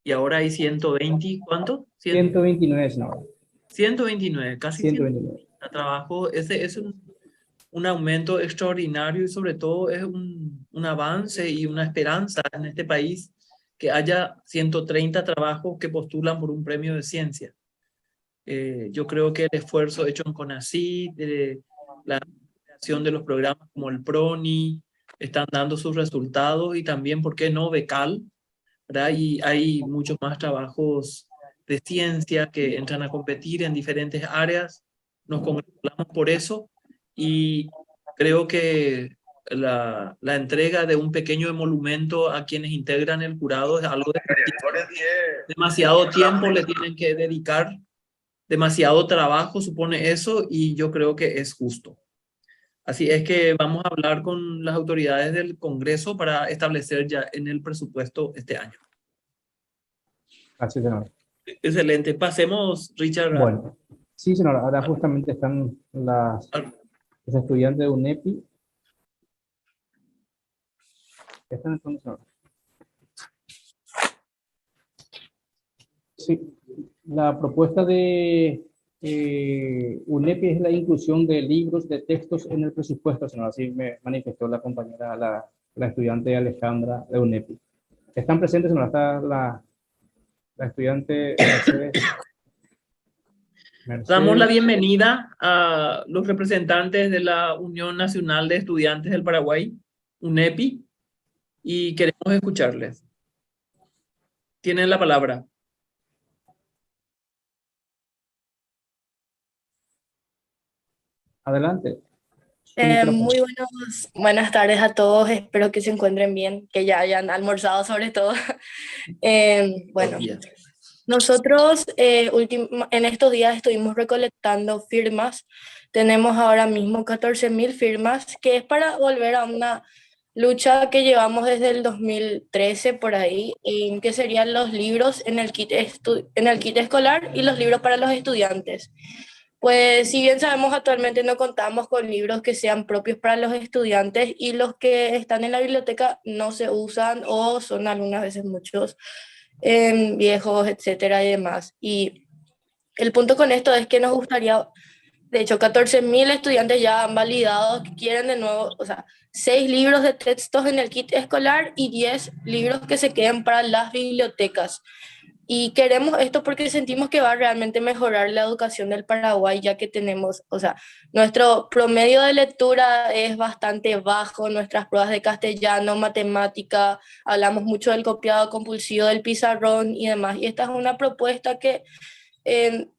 y ahora hay 120, ¿cuánto? 129, senadora. 129, casi 129. 130 trabajos. Ese es un aumento extraordinario y sobre todo es un avance y una esperanza en este país que haya 130 trabajos que postulan por un premio de ciencia. Yo creo que el esfuerzo hecho en CONACYT, la creación de los programas como el PRONI, están dando sus resultados y también, ¿por qué no, Becal? ¿Verdad? Y hay muchos más trabajos de ciencia que entran a competir en diferentes áreas. Nos congratulamos por eso y creo que la entrega de un pequeño emolumento a quienes integran el jurado es algo de demasiado tiempo le tienen que dedicar, demasiado trabajo supone eso y yo creo que es justo. Así es que vamos a hablar con las autoridades del Congreso para establecer ya en el presupuesto este año. Así es, senadora. Excelente. Pasemos, Richard. Bueno, sí, senadora. Ahora justamente están los estudiantes de UNEPI. Están entonces, senadora. Sí, la propuesta de UNEPI es la inclusión de libros de textos en el presupuesto, senadora. Así me manifestó la compañera, la estudiante Alejandra de UNEPI. ¿Están presentes, senadora? Está la estudiante Mercedes. Damos la bienvenida a los representantes de la Unión Nacional de Estudiantes del Paraguay, UNEPI, y queremos escucharles. Tienen la palabra. Adelante. Muy buenas tardes a todos, espero que se encuentren bien, que ya hayan almorzado sobre todo. Bueno, nosotros en estos días estuvimos recolectando firmas, tenemos ahora mismo 14.000 firmas, que es para volver a una lucha que llevamos desde el 2013 por ahí, que serían los libros en el kit escolar y los libros para los estudiantes. Pues si bien sabemos actualmente no contamos con libros que sean propios para los estudiantes y los que están en la biblioteca no se usan o son algunas veces muchos viejos, etcétera y demás. Y el punto con esto es que nos gustaría, de hecho 14.000 estudiantes ya han validado que quieren de nuevo, o sea, 6 libros de textos en el kit escolar y 10 libros que se queden para las bibliotecas. Y queremos esto porque sentimos que va a realmente mejorar la educación del Paraguay, ya que tenemos, o sea, nuestro promedio de lectura es bastante bajo, nuestras pruebas de castellano, matemática, hablamos mucho del copiado compulsivo del pizarrón y demás. Y esta es una propuesta que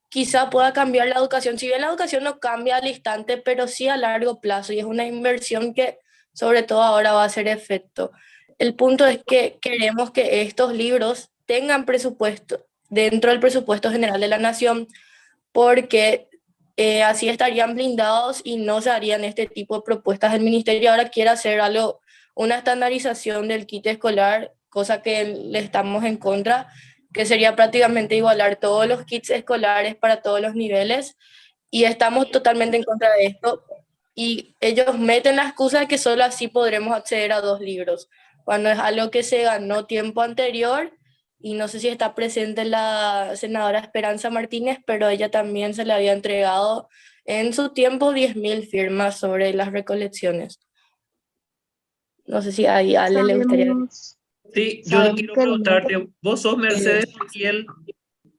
quizá pueda cambiar la educación, si bien la educación no cambia al instante, pero sí a largo plazo, y es una inversión que sobre todo ahora va a hacer efecto. El punto es que queremos que estos libros tengan presupuesto dentro del presupuesto general de la nación, porque así estarían blindados y no se harían este tipo de propuestas. El ministerio ahora quiere hacer algo, una estandarización del kit escolar, cosa que le estamos en contra, que sería prácticamente igualar todos los kits escolares para todos los niveles, y estamos totalmente en contra de esto. Y ellos meten la excusa de que solo así podremos acceder a 2 libros, cuando es algo que se ganó tiempo anterior y no sé si está presente la senadora Esperanza Martínez, pero ella también se le había entregado en su tiempo 10.000 firmas sobre las recolecciones. No sé si ahí a Ale le gustaría. Sabemos, Sí, yo sabemos quiero que el preguntarte, ¿vos sos Mercedes Montiel?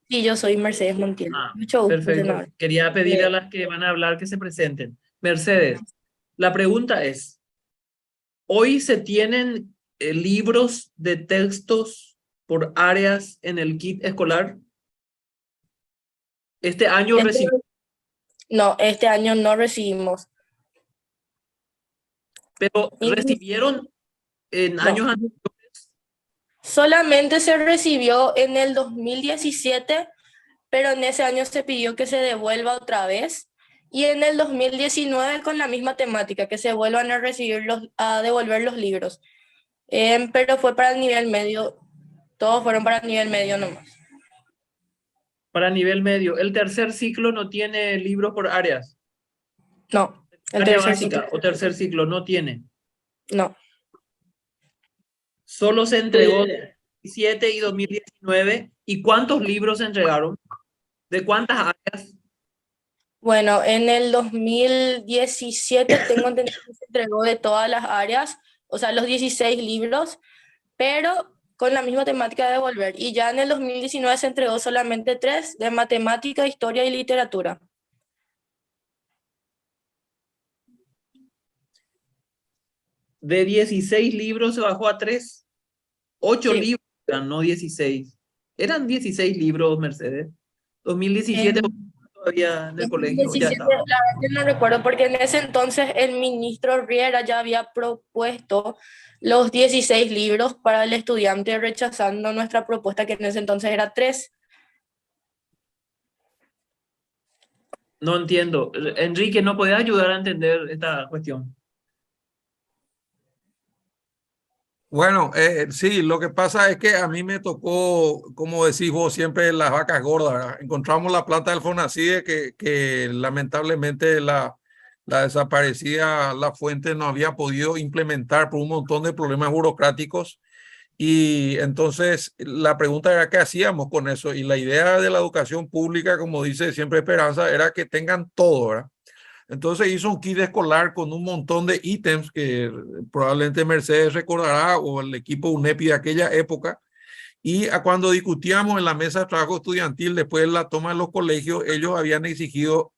Sí, yo soy Mercedes Montiel. Ah, Mucho gusto, perfecto. senadora. Quería pedir a las que van a hablar que se presenten. Mercedes, la pregunta es, ¿hoy se tienen libros de textos por áreas en el kit escolar? Este año No, este año no recibimos. pero Incluso- recibieron en No. años anteriores. Solamente se recibió en el 2017, pero en ese año se pidió que se devuelva otra vez. Y en el 2019 con la misma temática, que se vuelvan a a devolver los libros. Pero fue para el nivel medio, todos fueron para el nivel medio nomás. Para nivel medio. El tercer ciclo no tiene libros por áreas. No, el Área tercer básica ciclo. o tercer ciclo no tiene. No. Solo se entregó 2017 y 2019. ¿Y cuántos libros se entregaron? ¿De cuántas áreas? Bueno, en el 2017 tengo entendido que se entregó de todas las áreas, o sea, los 16 libros, pero con la misma temática de devolver. Y ya en el 2019 se entregó solamente 3 de matemática, historia y literatura. De 16 libros se bajó a 3. 8 Sí. libros eran, no 16. Eran 16 libros, Mercedes. 2017 todavía en el colegio ya 2017, estaba. la verdad que no recuerdo, porque en ese entonces el ministro Riera ya había propuesto los 16 libros para el estudiante, rechazando nuestra propuesta, que en ese entonces era 3. No entiendo. Enrique, ¿no puede ayudar a entender esta cuestión? Bueno, sí, lo que pasa es que a mí me tocó, como decís vos, siempre las vacas gordas, ¿verdad? Encontramos la planta del Fonacide que lamentablemente la desaparecida La Fuente no había podido implementar por un montón de problemas burocráticos. Y entonces la pregunta era qué hacíamos con eso. Y la idea de la educación pública, como dice siempre Esperanza, era que tengan todo, ¿verdad? Entonces hizo un kit escolar con un montón de ítems que probablemente Mercedes recordará o el equipo UNEPI de aquella época. Y cuando discutíamos en la mesa de trabajo estudiantil después de la toma de los colegios, ellos habían exigido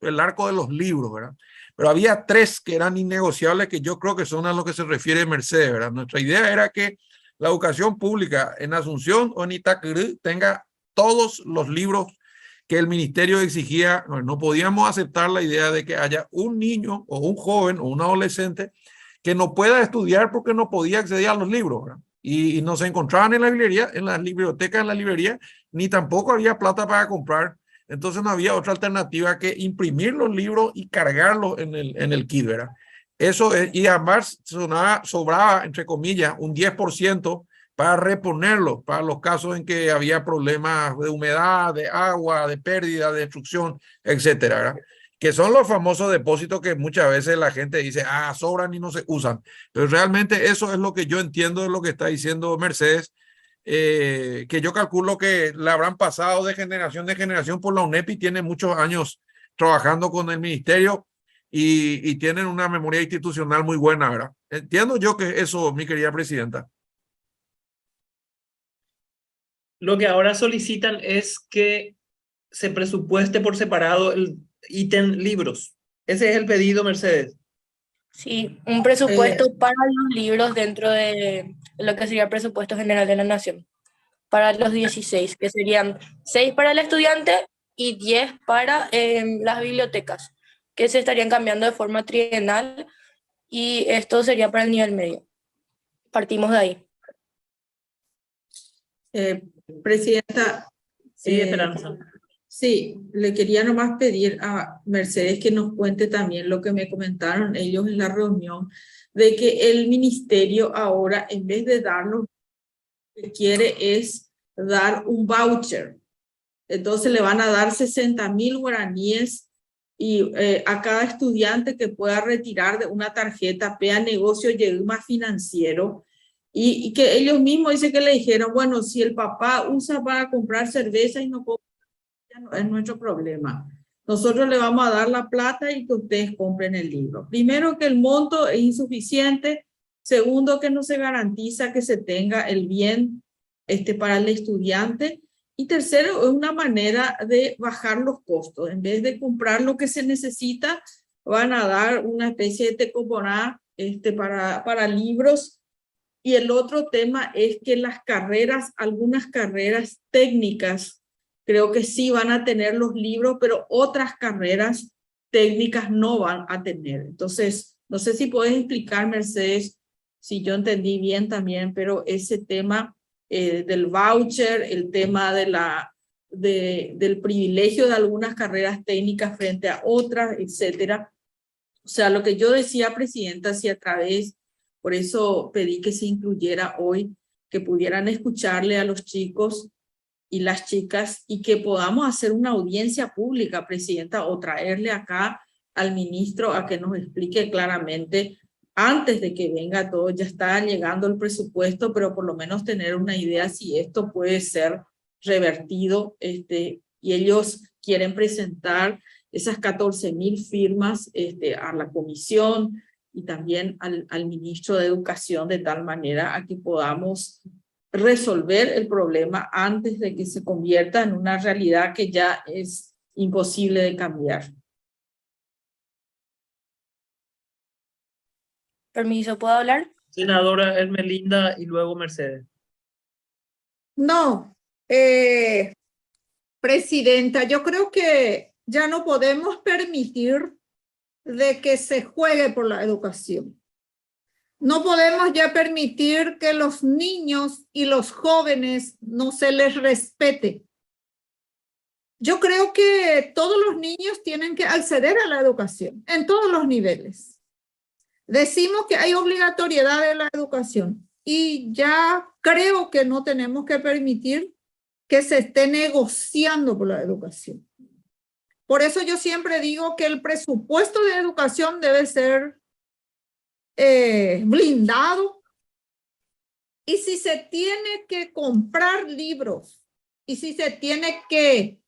el arco de los libros, ¿verdad? Pero había 3 que eran innegociables, que yo creo que son a lo que se refiere Mercedes, ¿verdad? Nuestra idea era que la educación pública en Asunción o en Itacurú tenga todos los libros que el ministerio exigía. No podíamos aceptar la idea de que haya un niño o un joven o un adolescente que no pueda estudiar porque no podía acceder a los libros, ¿verdad? Y no se encontraban en la librería, en las bibliotecas, en la librería, ni tampoco había plata para comprar. Entonces no había otra alternativa que imprimir los libros y cargarlos en el kit, ¿verdad? Eso es, y además sobraba, entre comillas, un 10% para reponerlo para los casos en que había problemas de humedad, de agua, de pérdida, de destrucción, etcétera, ¿verdad? Que son los famosos depósitos que muchas veces la gente dice, sobran y no se usan. Pero realmente eso es lo que yo entiendo de lo que está diciendo Mercedes, que yo calculo que la habrán pasado de generación por la UNEPI, tiene muchos años trabajando con el ministerio y tienen una memoria institucional muy buena, ¿verdad? Entiendo yo que eso, mi querida presidenta. Lo que ahora solicitan es que se presupueste por separado el ítem libros. Ese es el pedido, Mercedes. Sí, un presupuesto para los libros dentro de lo que sería el presupuesto general de la Nación. Para los 16, que serían 6 para el estudiante y 10 para las bibliotecas, que se estarían cambiando de forma trienal, y esto sería para el nivel medio. Partimos de ahí. Presidenta. Sí, Esperanza. Sí, le quería nomás pedir a Mercedes que nos cuente también lo que me comentaron ellos en la reunión, de que el ministerio ahora, en vez de darnos, lo que quiere es dar un voucher. Entonces le van a dar 60.000 guaraníes y a cada estudiante que pueda retirar de una tarjeta PEA Negocio Yegma Financiero, y que ellos mismos dicen que le dijeron, bueno, si el papá usa para comprar cerveza y no compra, ya no es nuestro problema. Nosotros le vamos a dar la plata y que ustedes compren el libro. Primero, que el monto es insuficiente. Segundo, que no se garantiza que se tenga el bien para el estudiante. Y tercero, es una manera de bajar los costos. En vez de comprar lo que se necesita, van a dar una especie de tecoponá para libros. Y el otro tema es que las carreras, algunas carreras técnicas, creo que sí van a tener los libros, pero otras carreras técnicas no van a tener. Entonces, no sé si puedes explicar, Mercedes, si yo entendí bien también, pero ese tema del voucher, el tema del privilegio de algunas carreras técnicas frente a otras, etcétera. O sea, lo que yo decía, Presidenta, si a través, por eso pedí que se incluyera hoy, que pudieran escucharle a los chicos y las chicas y que podamos hacer una audiencia pública, Presidenta, o traerle acá al ministro a que nos explique claramente antes de que venga todo. Ya está llegando el presupuesto, pero por lo menos tener una idea si esto puede ser revertido, y ellos quieren presentar esas 14.000 firmas a la comisión y también al ministro de Educación, de tal manera a que podamos resolver el problema antes de que se convierta en una realidad que ya es imposible de cambiar. Permiso, ¿puedo hablar? Senadora Ermelinda y luego Mercedes. No, Presidenta, yo creo que ya no podemos permitir de que se juegue por la educación. No podemos ya permitir que los niños y los jóvenes no se les respete. Yo creo que todos los niños tienen que acceder a la educación en todos los niveles. Decimos que hay obligatoriedad de la educación y ya creo que no tenemos que permitir que se esté negociando por la educación. Por eso yo siempre digo que el presupuesto de educación debe ser blindado, y si se tiene que comprar libros y si se tiene que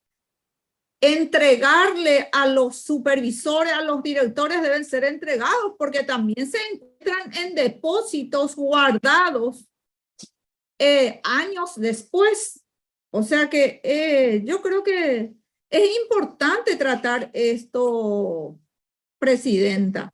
entregarle a los supervisores, a los directores, deben ser entregados porque también se encuentran en depósitos guardados años después. O sea que yo creo que es importante tratar esto, Presidenta.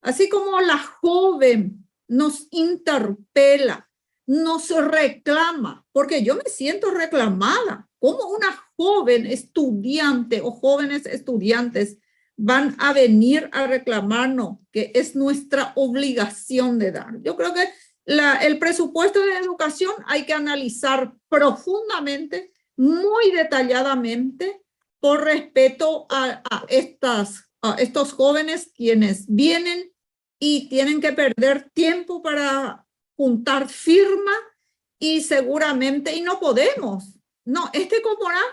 Así como la joven nos interpela, nos reclama, porque yo me siento reclamada. ¿Cómo una joven estudiante o jóvenes estudiantes van a venir a reclamarnos que es nuestra obligación de dar? Yo creo que el presupuesto de educación hay que analizar profundamente, muy detalladamente, por respeto a estos jóvenes quienes vienen y tienen que perder tiempo para juntar firma y seguramente, y no podemos. No, componente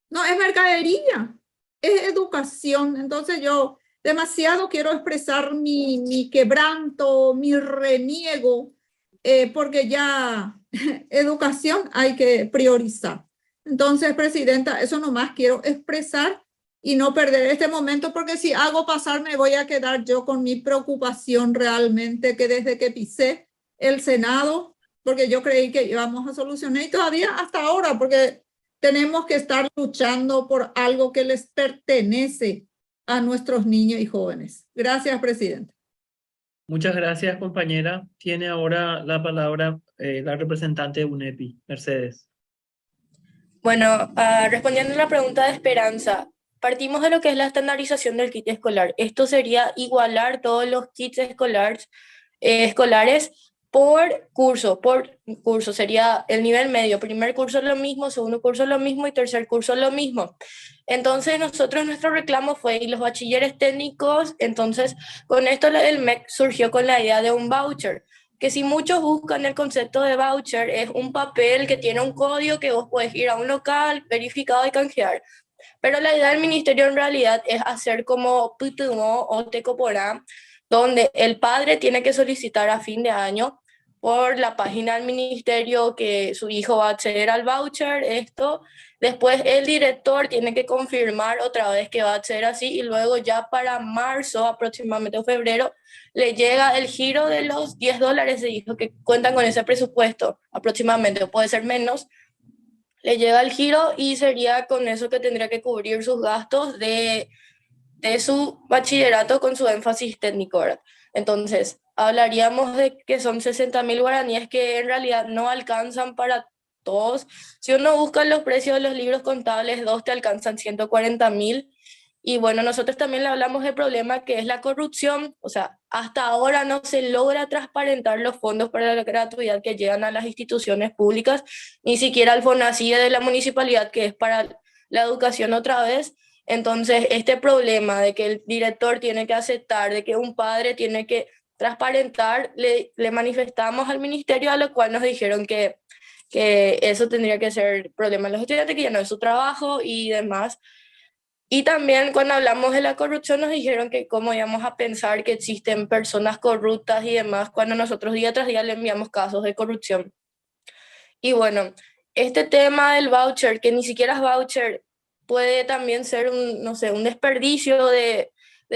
no es mercadería, es educación. Entonces yo demasiado quiero expresar mi quebranto, mi reniego, porque ya educación hay que priorizar. Entonces, Presidenta, eso nomás quiero expresar y no perder este momento, porque si hago pasar me voy a quedar yo con mi preocupación realmente, que desde que pisé el Senado, porque yo creí que íbamos a solucionar y todavía hasta ahora, porque tenemos que estar luchando por algo que les pertenece a nuestros niños y jóvenes. Gracias, Presidenta. Muchas gracias, compañera. Tiene ahora la palabra la representante de UNEPI, Mercedes. Bueno, respondiendo a la pregunta de Esperanza, partimos de lo que es la estandarización del kit escolar. Esto sería igualar todos los kits escolares por curso. Sería el nivel medio. Primer curso lo mismo, segundo curso lo mismo y tercer curso lo mismo. Entonces nuestro reclamo fue, y los bachilleres técnicos, entonces con esto el MEC surgió con la idea de un voucher, que si muchos buscan el concepto de voucher, es un papel que tiene un código que vos podés ir a un local verificado y canjear. Pero la idea del ministerio en realidad es hacer como Putumo o Tecoporá, donde el padre tiene que solicitar a fin de año por la página del ministerio que su hijo va a acceder al voucher, esto. Después el director tiene que confirmar otra vez que va a acceder así y luego ya para marzo aproximadamente o febrero le llega el giro de los $10, se dijo que cuentan con ese presupuesto aproximadamente, o puede ser menos. Le llega el giro y sería con eso que tendría que cubrir sus gastos de su bachillerato con su énfasis técnico, ¿verdad? Entonces, hablaríamos de que son 60.000 guaraníes que en realidad no alcanzan para todos. Si uno busca los precios de los libros contables, 2 te alcanzan 140.000. Y bueno, nosotros también le hablamos del problema que es la corrupción. O sea, hasta ahora no se logra transparentar los fondos para la gratuidad que llegan a las instituciones públicas, ni siquiera al FONACIE de la municipalidad, que es para la educación otra vez. Entonces, este problema de que el director tiene que aceptar, de que un padre tiene que transparentar, le manifestamos al ministerio, a lo cual nos dijeron que eso tendría que ser problema de los estudiantes, que ya no es su trabajo y demás. Y también cuando hablamos de la corrupción nos dijeron que cómo íbamos a pensar que existen personas corruptas y demás cuando nosotros día tras día le enviamos casos de corrupción. Y bueno, este tema del voucher, que ni siquiera es voucher, puede también ser un, no sé, un desperdicio de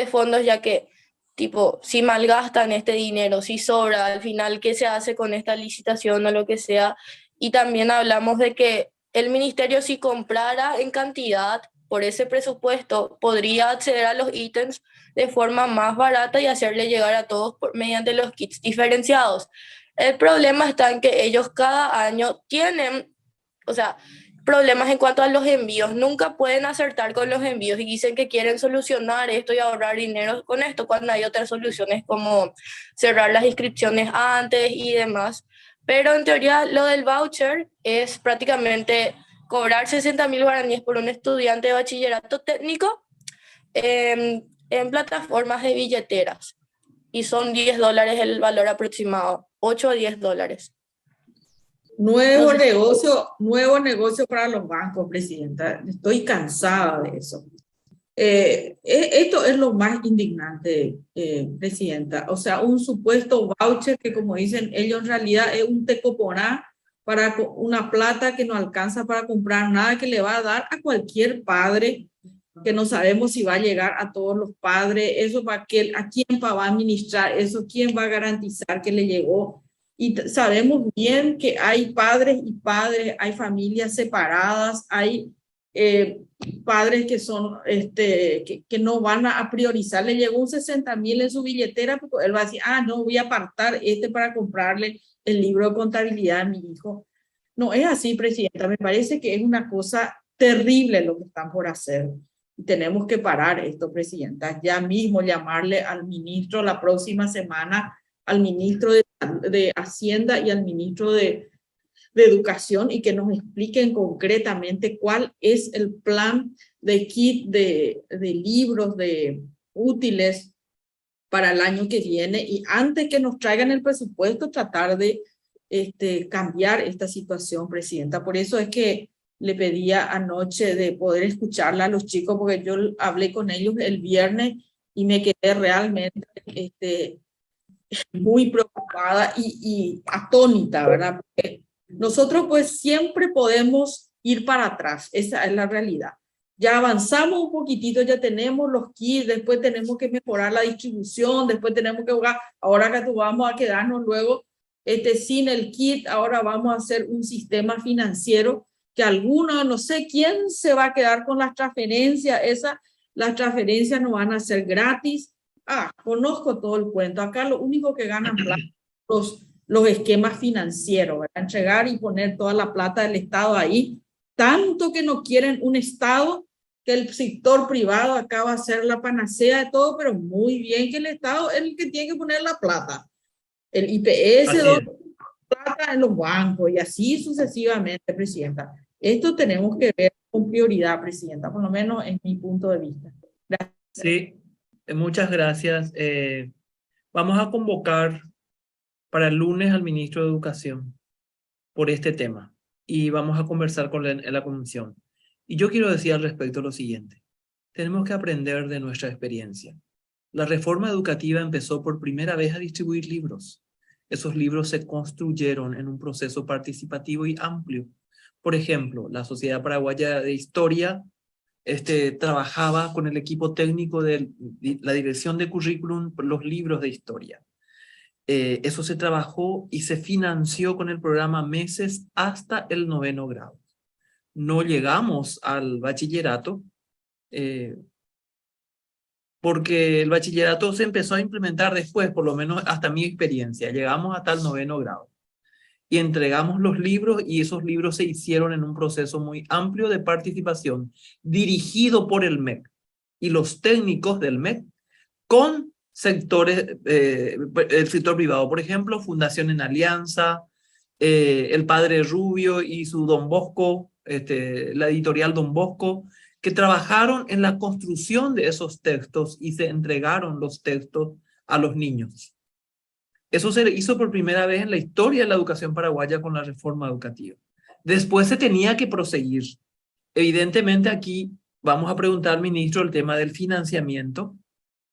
fondos, ya que, tipo, si malgastan este dinero, si sobra, al final, ¿qué se hace con esta licitación o lo que sea? Y también hablamos de que el ministerio, si comprara en cantidad por ese presupuesto, podría acceder a los ítems de forma más barata y hacerle llegar a todos mediante los kits diferenciados. El problema está en que ellos cada año tienen, o sea, problemas en cuanto a los envíos. Nunca pueden acertar con los envíos y dicen que quieren solucionar esto y ahorrar dinero con esto, cuando hay otras soluciones como cerrar las inscripciones antes y demás. Pero en teoría lo del voucher es prácticamente cobrar 60.000 guaraníes por un estudiante de bachillerato técnico en plataformas de billeteras. Y son $10 el valor aproximado, 8 a $10. Nuevo negocio para los bancos, presidenta. Estoy cansada de eso. Esto es lo más indignante, presidenta. O sea, un supuesto voucher que, como dicen ellos, en realidad es un tecoponá para una plata que no alcanza para comprar nada, que le va a dar a cualquier padre, que no sabemos si va a llegar a todos los padres. Eso para que, a quién va a administrar eso, quién va a garantizar que le llegó. Y sabemos bien que hay padres y padres, hay familias separadas, hay padres que son que no van a priorizar. Le llegó un 60.000 en su billetera, porque él va a decir, no, voy a apartar para comprarle el libro de contabilidad a mi hijo. No es así, presidenta. Me parece que es una cosa terrible lo que están por hacer. Tenemos que parar esto, presidenta. Ya mismo llamarle al ministro la próxima semana, al ministro de Hacienda y al ministro de Educación, y que nos expliquen concretamente cuál es el plan de kit de libros, de útiles para el año que viene, y antes que nos traigan el presupuesto tratar de cambiar esta situación, presidenta. Por eso es que le pedía anoche de poder escucharla a los chicos, porque yo hablé con ellos el viernes y me quedé realmente muy preocupada y atónita, ¿verdad? Porque nosotros pues siempre podemos ir para atrás, esa es la realidad. Ya avanzamos un poquitito, ya tenemos los kits, después tenemos que mejorar la distribución, después tenemos que jugar, ahora que vamos a quedarnos luego sin el kit, ahora vamos a hacer un sistema financiero que algunos, no sé quién se va a quedar con las transferencias, las transferencias no van a ser gratis. Conozco todo el cuento. Acá lo único que ganan plata los esquemas financieros, ¿verdad? Entregar y poner toda la plata del Estado ahí. Tanto que no quieren un Estado, que el sector privado acá va a ser la panacea de todo, pero muy bien que el Estado es el que tiene que poner la plata. El IPS, plata en los bancos y así sucesivamente, presidenta. Esto tenemos que ver con prioridad, presidenta, por lo menos en mi punto de vista. Gracias. Sí, muchas gracias. Vamos a convocar para el lunes al ministro de Educación por este tema y vamos a conversar con él en la comisión. Y yo quiero decir al respecto lo siguiente. Tenemos que aprender de nuestra experiencia. La reforma educativa empezó por primera vez a distribuir libros. esos libros se construyeron en un proceso participativo y amplio. Por ejemplo, la Sociedad Paraguaya de Historia trabajaba con el equipo técnico de la dirección de currículum los libros de historia. Eso se trabajó y se financió con el programa Meses hasta el 9º grado. No llegamos al bachillerato, porque el bachillerato se empezó a implementar después, por lo menos hasta mi experiencia. Llegamos hasta el 9º grado. Y entregamos los libros y esos libros se hicieron en un proceso muy amplio de participación dirigido por el MEC y los técnicos del MEC con sectores, el sector privado, por ejemplo, Fundación en Alianza, el Padre Rubio y su Don Bosco, la editorial Don Bosco, que trabajaron en la construcción de esos textos y se entregaron los textos a los niños. Eso se hizo por primera vez en la historia de la educación paraguaya con la reforma educativa. Después se tenía que proseguir. Evidentemente aquí vamos a preguntar al ministro el tema del financiamiento.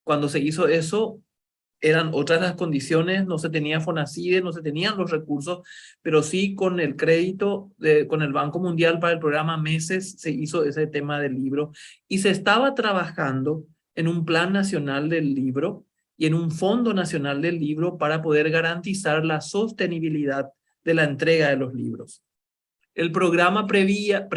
Cuando se hizo eso, eran otras las condiciones, no se tenía FONACIDE, no se tenían los recursos, pero sí con el crédito, con el Banco Mundial para el programa Meses, se hizo ese tema del libro y se estaba trabajando en un plan nacional del libro y en un Fondo Nacional del Libro para poder garantizar la sostenibilidad de la entrega de los libros. El programa preveía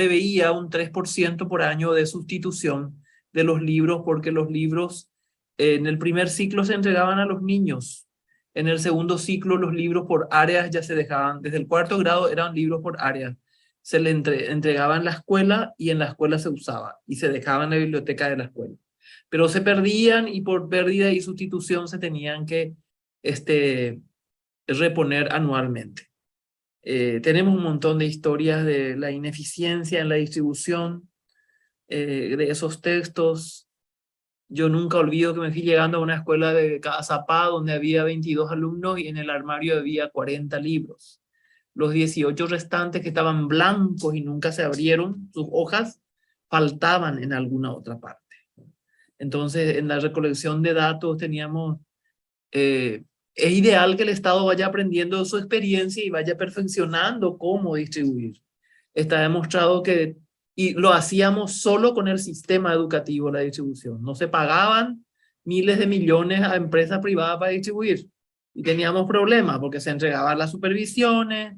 un 3% por año de sustitución de los libros porque los libros en el primer ciclo se entregaban a los niños. En el segundo ciclo los libros por áreas ya se dejaban, desde el 4º grado eran libros por áreas. Se le entregaba en la escuela y en la escuela se usaba y se dejaba en la biblioteca de la escuela. Pero se perdían y por pérdida y sustitución se tenían que reponer anualmente. Tenemos un montón de historias de la ineficiencia en la distribución de esos textos. Yo nunca olvido que me fui llegando a una escuela de Cazapá donde había 22 alumnos y en el armario había 40 libros. Los 18 restantes que estaban blancos y nunca se abrieron, sus hojas, faltaban en alguna otra parte. Entonces, en la recolección de datos teníamos... es ideal que el Estado vaya aprendiendo de su experiencia y vaya perfeccionando cómo distribuir. Está demostrado que... Y lo hacíamos solo con el sistema educativo, la distribución. No se pagaban miles de millones a empresas privadas para distribuir. Y teníamos problemas porque se entregaban las supervisiones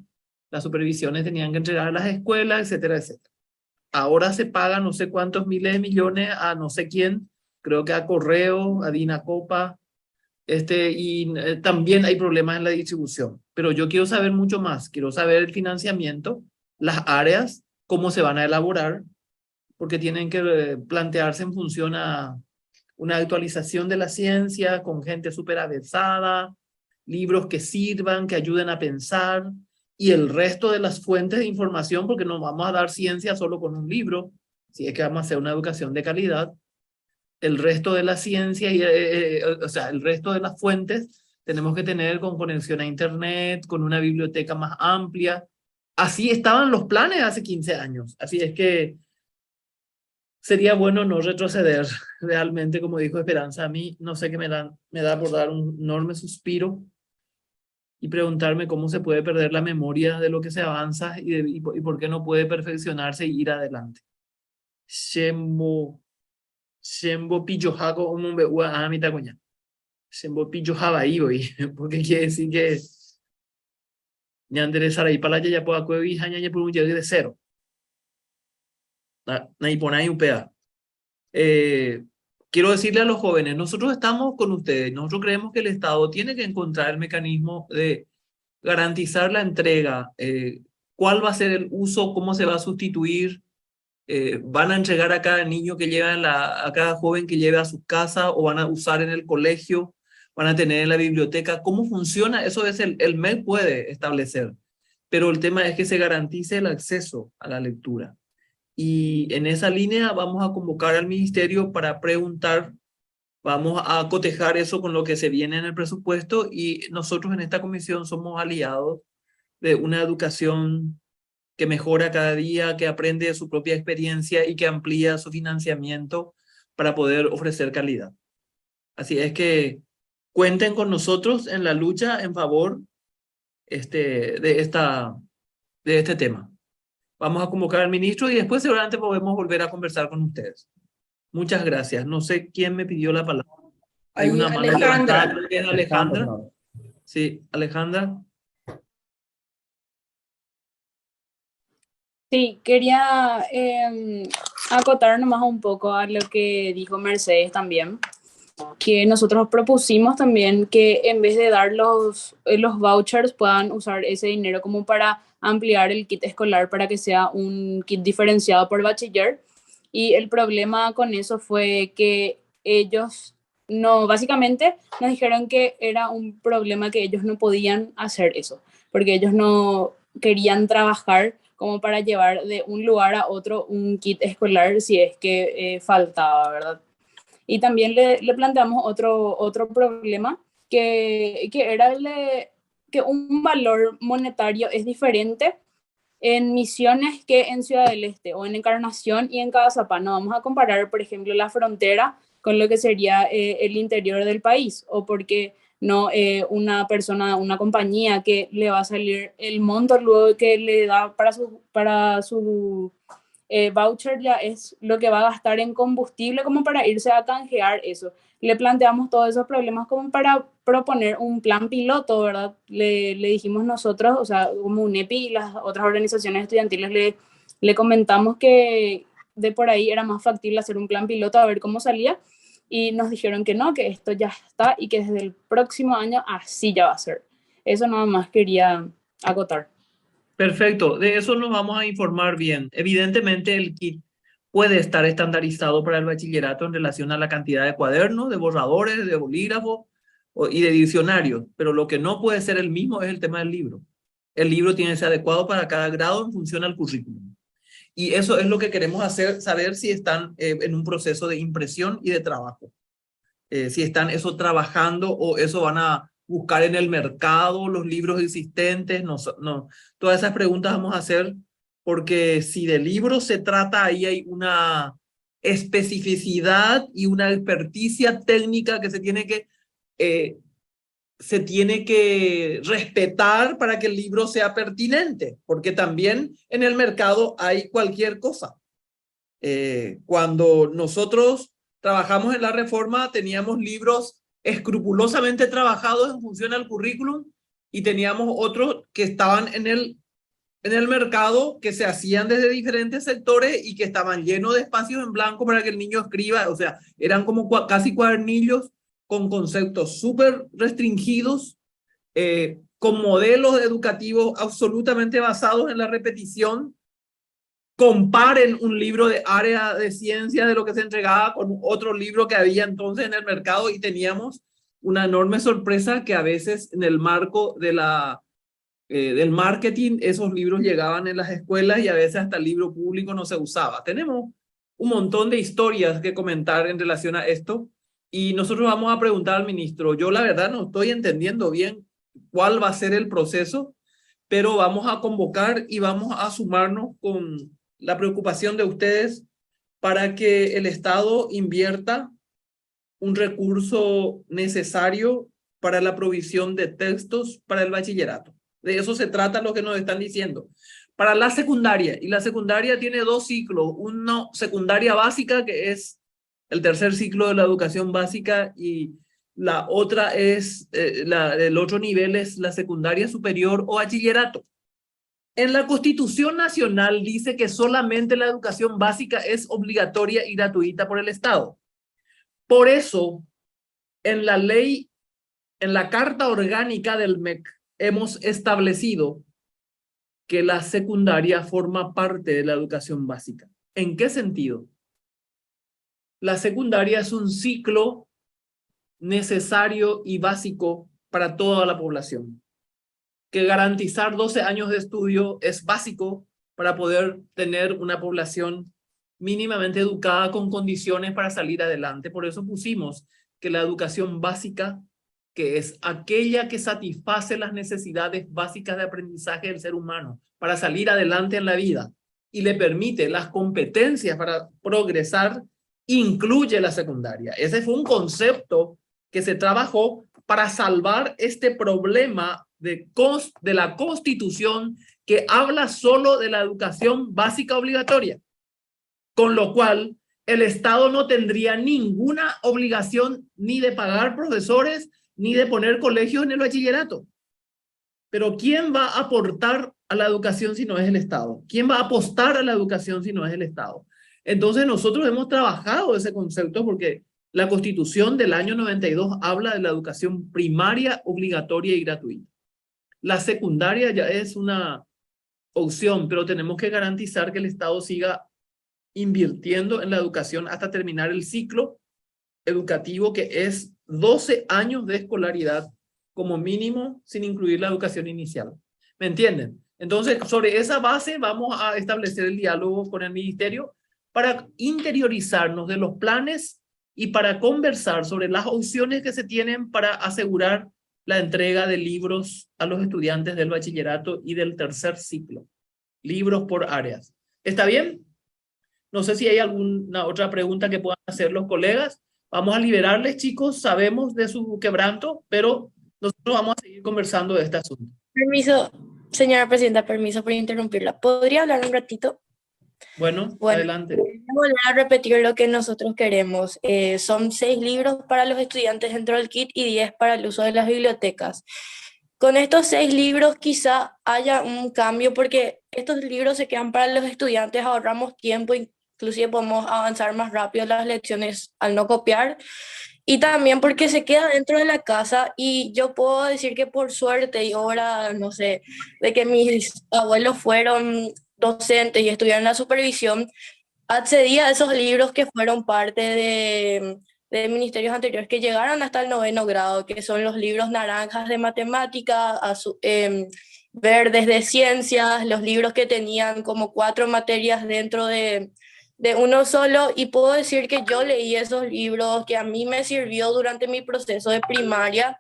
tenían que entregar a las escuelas, etcétera, etcétera. Ahora se pagan no sé cuántos miles de millones a no sé quién, creo que a Correo, a Dinacopa, también hay problemas en la distribución. Pero yo quiero saber mucho más. Quiero saber el financiamiento, las áreas, cómo se van a elaborar, porque tienen que plantearse en función a una actualización de la ciencia con gente súper avanzada, libros que sirvan, que ayuden a pensar, y el resto de las fuentes de información, porque no vamos a dar ciencia solo con un libro, si es que vamos a hacer una educación de calidad. El resto de la ciencia, o sea, el resto de las fuentes, tenemos que tener con conexión a internet, con una biblioteca más amplia. Así estaban los planes hace 15 años. Así es que sería bueno no retroceder. Realmente, como dijo Esperanza, a mí no sé qué me da por dar un enorme suspiro y preguntarme cómo se puede perder la memoria de lo que se avanza y por qué no puede perfeccionarse y ir adelante. Shembo pillojago umumbe ua amita coña. Shembo pilloja ahí hoy, porque quiere decir que ñandere sarai palaya ya pueda cuevi hañaña por un llegue de cero. Ahí pone ahí un pea. Quiero decirle a los jóvenes, nosotros estamos con ustedes, nosotros creemos que el Estado tiene que encontrar el mecanismo de garantizar la entrega, cuál va a ser el uso, cómo se va a sustituir, van a entregar a cada niño que lleva a cada joven que lleve a su casa o van a usar en el colegio, van a tener en la biblioteca, cómo funciona, eso es el MEC puede establecer, pero el tema es que se garantice el acceso a la lectura. Y en esa línea vamos a convocar al ministerio para preguntar, vamos a cotejar eso con lo que se viene en el presupuesto y nosotros en esta comisión somos aliados de una educación que mejora cada día, que aprende de su propia experiencia y que amplía su financiamiento para poder ofrecer calidad. Así es que cuenten con nosotros en la lucha en favor de este tema. Vamos a convocar al ministro y después seguramente podemos volver a conversar con ustedes. Muchas gracias. No sé quién me pidió la palabra. Hay una mano levantada, creo que es Alejandra. Sí, Alejandra. Sí, quería acotar nomás un poco a lo que dijo Mercedes también, que nosotros propusimos también que en vez de dar los vouchers puedan usar ese dinero como para ampliar el kit escolar para que sea un kit diferenciado por bachiller. Y el problema con eso fue que ellos no, básicamente nos dijeron que era un problema que ellos no podían hacer eso, porque ellos no querían trabajar como para llevar de un lugar a otro un kit escolar si es que faltaba, ¿verdad? Y también le planteamos otro problema, que era el de que un valor monetario es diferente en Misiones que en Ciudad del Este, o en Encarnación y en Cazapá. No vamos a comparar, por ejemplo, la frontera con lo que sería el interior del país, o porque no una persona, una compañía que le va a salir el monto luego que le da para su voucher ya es lo que va a gastar en combustible como para irse a canjear eso. Le planteamos todos esos problemas como para proponer un plan piloto, ¿verdad? Le dijimos nosotros, o sea, como UNEPI y las otras organizaciones estudiantiles le comentamos que de por ahí era más factible hacer un plan piloto a ver cómo salía, y nos dijeron que no, que esto ya está y que desde el próximo año así ya va a ser. Eso nada más quería acotar. Perfecto, de eso nos vamos a informar bien. Evidentemente el kit puede estar estandarizado para el bachillerato en relación a la cantidad de cuadernos, de borradores, de bolígrafos y de diccionarios, pero lo que no puede ser el mismo es el tema del libro. El libro tiene que ser adecuado para cada grado en función al currículum. Y eso es lo que queremos hacer, saber si están en un proceso de impresión y de trabajo. Si están eso trabajando o eso van a buscar en el mercado los libros existentes. No, todas esas preguntas vamos a hacer, porque si de libros se trata, ahí hay una especificidad y una experticia técnica que se tiene que respetar para que el libro sea pertinente, porque también en el mercado hay cualquier cosa. Cuando nosotros trabajamos en la reforma, teníamos libros escrupulosamente trabajados en función al currículum y teníamos otros que estaban en el mercado, que se hacían desde diferentes sectores y que estaban llenos de espacios en blanco para que el niño escriba. O sea, eran como casi cuadernillos con conceptos súper restringidos, con modelos educativos absolutamente basados en la repetición. Comparen un libro de área de ciencia de lo que se entregaba con otro libro que había entonces en el mercado, y teníamos una enorme sorpresa que a veces en el marco de del marketing esos libros llegaban en las escuelas y a veces hasta el libro público no se usaba. Tenemos un montón de historias que comentar en relación a esto y nosotros vamos a preguntar al ministro. Yo la verdad no estoy entendiendo bien cuál va a ser el proceso, pero vamos a convocar y vamos a sumarnos con la preocupación de ustedes para que el Estado invierta un recurso necesario para la provisión de textos para el bachillerato. De eso se trata lo que nos están diciendo. Para la secundaria, y la secundaria tiene dos ciclos, uno secundaria básica, que es el tercer ciclo de la educación básica, y la otra es, el otro nivel es la secundaria superior o bachillerato. En la Constitución Nacional dice que solamente la educación básica es obligatoria y gratuita por el Estado. Por eso, en la ley, en la Carta Orgánica del MEC, hemos establecido que la secundaria forma parte de la educación básica. ¿En qué sentido? La secundaria es un ciclo necesario y básico para toda la población. Que garantizar 12 años de estudio es básico para poder tener una población mínimamente educada con condiciones para salir adelante. Por eso pusimos que la educación básica, que es aquella que satisface las necesidades básicas de aprendizaje del ser humano para salir adelante en la vida y le permite las competencias para progresar, incluye la secundaria. Ese fue un concepto que se trabajó para salvar este problema de la Constitución que habla solo de la educación básica obligatoria, con lo cual el Estado no tendría ninguna obligación ni de pagar profesores ni de poner colegios en el bachillerato. Pero ¿quién va a aportar a la educación si no es el Estado? ¿Quién va a apostar a la educación si no es el Estado? Entonces nosotros hemos trabajado ese concepto porque la Constitución del año 92 habla de la educación primaria, obligatoria y gratuita. La secundaria ya es una opción, pero tenemos que garantizar que el Estado siga invirtiendo en la educación hasta terminar el ciclo educativo, que es 12 años de escolaridad como mínimo, sin incluir la educación inicial. ¿Me entienden? Entonces, sobre esa base vamos a establecer el diálogo con el ministerio para interiorizarnos de los planes y para conversar sobre las opciones que se tienen para asegurar la entrega de libros a los estudiantes del bachillerato y del tercer ciclo. Libros por áreas. ¿Está bien? No sé si hay alguna otra pregunta que puedan hacer los colegas. Vamos a liberarles, chicos. Sabemos de su quebranto, pero nosotros vamos a seguir conversando de este asunto. Permiso, señora presidenta, permiso por interrumpirla. ¿Podría hablar un ratito? Bueno, adelante. Voy a volver a repetir lo que nosotros queremos. Son 6 libros para los estudiantes dentro del kit y 10 para el uso de las bibliotecas. Con estos 6 libros quizá haya un cambio porque estos libros se quedan para los estudiantes, ahorramos tiempo, inclusive podemos avanzar más rápido las lecciones al no copiar. Y también porque se queda dentro de la casa y yo puedo decir que por suerte y ahora, no sé, de que mis abuelos fueron docentes y estuvieron en la supervisión, accedí a esos libros que fueron parte de ministerios anteriores que llegaron hasta el 9º grado, que son los libros naranjas de matemática, verdes de ciencias, los libros que tenían como 4 materias dentro de uno solo, y puedo decir que yo leí esos libros que a mí me sirvió durante mi proceso de primaria,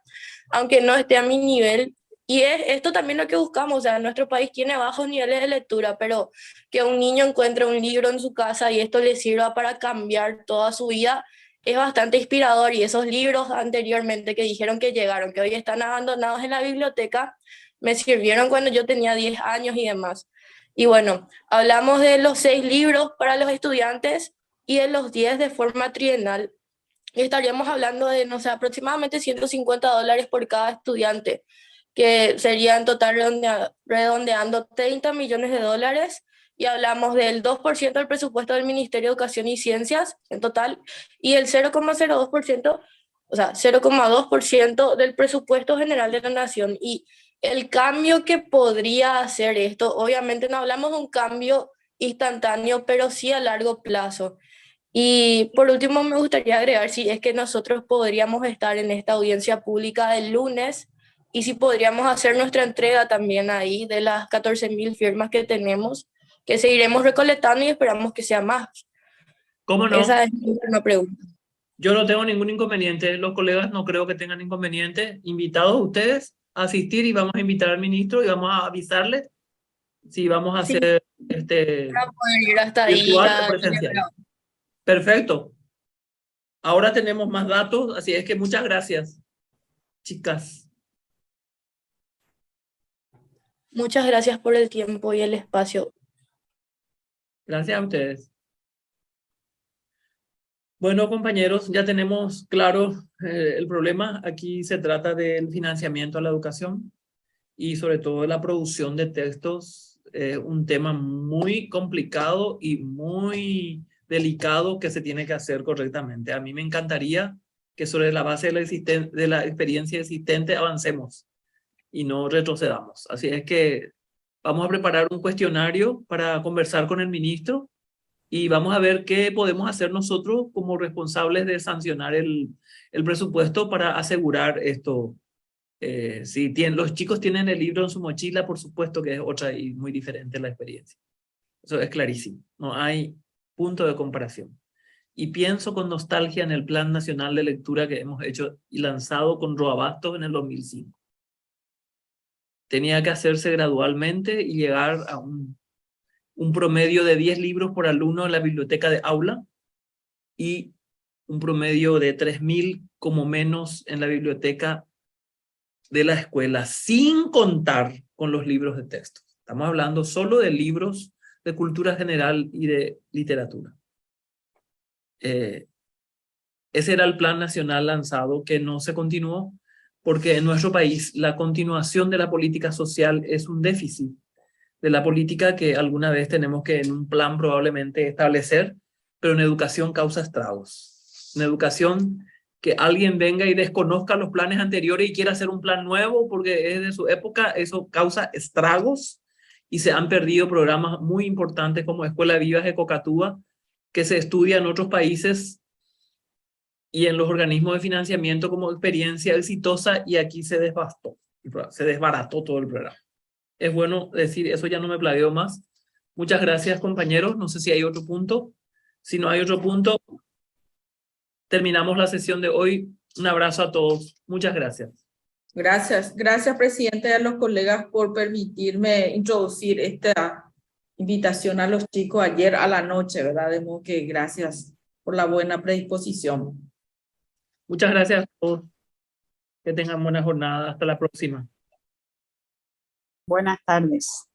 aunque no esté a mi nivel. Y es esto también lo que buscamos, o sea, nuestro país tiene bajos niveles de lectura, pero que un niño encuentre un libro en su casa y esto le sirva para cambiar toda su vida, es bastante inspirador. Y esos libros anteriormente que dijeron que llegaron, que hoy están abandonados en la biblioteca, me sirvieron cuando yo tenía 10 años y demás. Y bueno, hablamos de los 6 libros para los estudiantes y de los 10 de forma trienal. Y estaríamos hablando de, no sé, aproximadamente $150 por cada estudiante, que sería en total redondeando $30 millones. Y hablamos del 2% del presupuesto del Ministerio de Educación y Ciencias en total y el 0,02%, o sea, 0,2% del presupuesto general de la nación. Y el cambio que podría hacer esto, obviamente no hablamos de un cambio instantáneo, pero sí a largo plazo. Y por último me gustaría agregar si es que nosotros podríamos estar en esta audiencia pública del lunes y si podríamos hacer nuestra entrega también ahí de las 14.000 firmas que tenemos, que seguiremos recolectando y esperamos que sea más. ¿Cómo no? Esa es una pregunta. Yo no tengo ningún inconveniente, los colegas no creo que tengan inconveniente. Invitados ustedes a asistir y vamos a invitar al ministro y vamos a avisarles si vamos a hacer Para poder ir hasta ahí. virtual o presencial. Perfecto. Ahora tenemos más datos, así es que muchas gracias, chicas. Muchas gracias por el tiempo y el espacio. Gracias a ustedes. Bueno, compañeros, ya tenemos claro el problema. Aquí se trata del financiamiento a la educación y sobre todo de la producción de textos, un tema muy complicado y muy delicado que se tiene que hacer correctamente. A mí me encantaría que sobre la base de la experiencia existente avancemos y no retrocedamos. Así es que vamos a preparar un cuestionario para conversar con el ministro y vamos a ver qué podemos hacer nosotros como responsables de sancionar el presupuesto para asegurar esto. Si los chicos tienen el libro en su mochila, por supuesto que es otra y muy diferente la experiencia. Eso es clarísimo. No hay punto de comparación. Y pienso con nostalgia en el Plan Nacional de Lectura que hemos hecho y lanzado con Roabastos en el 2005. Tenía que hacerse gradualmente y llegar a un promedio de 10 libros por alumno en la biblioteca de aula y un promedio de 3.000 como menos en la biblioteca de la escuela, sin contar con los libros de texto. Estamos hablando solo de libros de cultura general y de literatura. Ese era el plan nacional lanzado que no se continuó porque en nuestro país la continuación de la política social es un déficit de la política que alguna vez tenemos que en un plan probablemente establecer, pero en educación causa estragos. En educación, que alguien venga y desconozca los planes anteriores y quiera hacer un plan nuevo porque es de su época, eso causa estragos y se han perdido programas muy importantes como Escuela Viva de Cocatúa, que se estudia en otros países y en los organismos de financiamiento como experiencia exitosa, y aquí se desbarató todo el programa. Es bueno decir, eso ya no me plagueo más. Muchas gracias, compañeros. No sé si hay otro punto. Si no hay otro punto, terminamos la sesión de hoy. Un abrazo a todos. Muchas gracias. Gracias, presidente, y a los colegas por permitirme introducir esta invitación a los chicos ayer a la noche, ¿verdad? De modo que gracias por la buena predisposición. Muchas gracias a todos. Que tengan buena jornada. Hasta la próxima. Buenas tardes.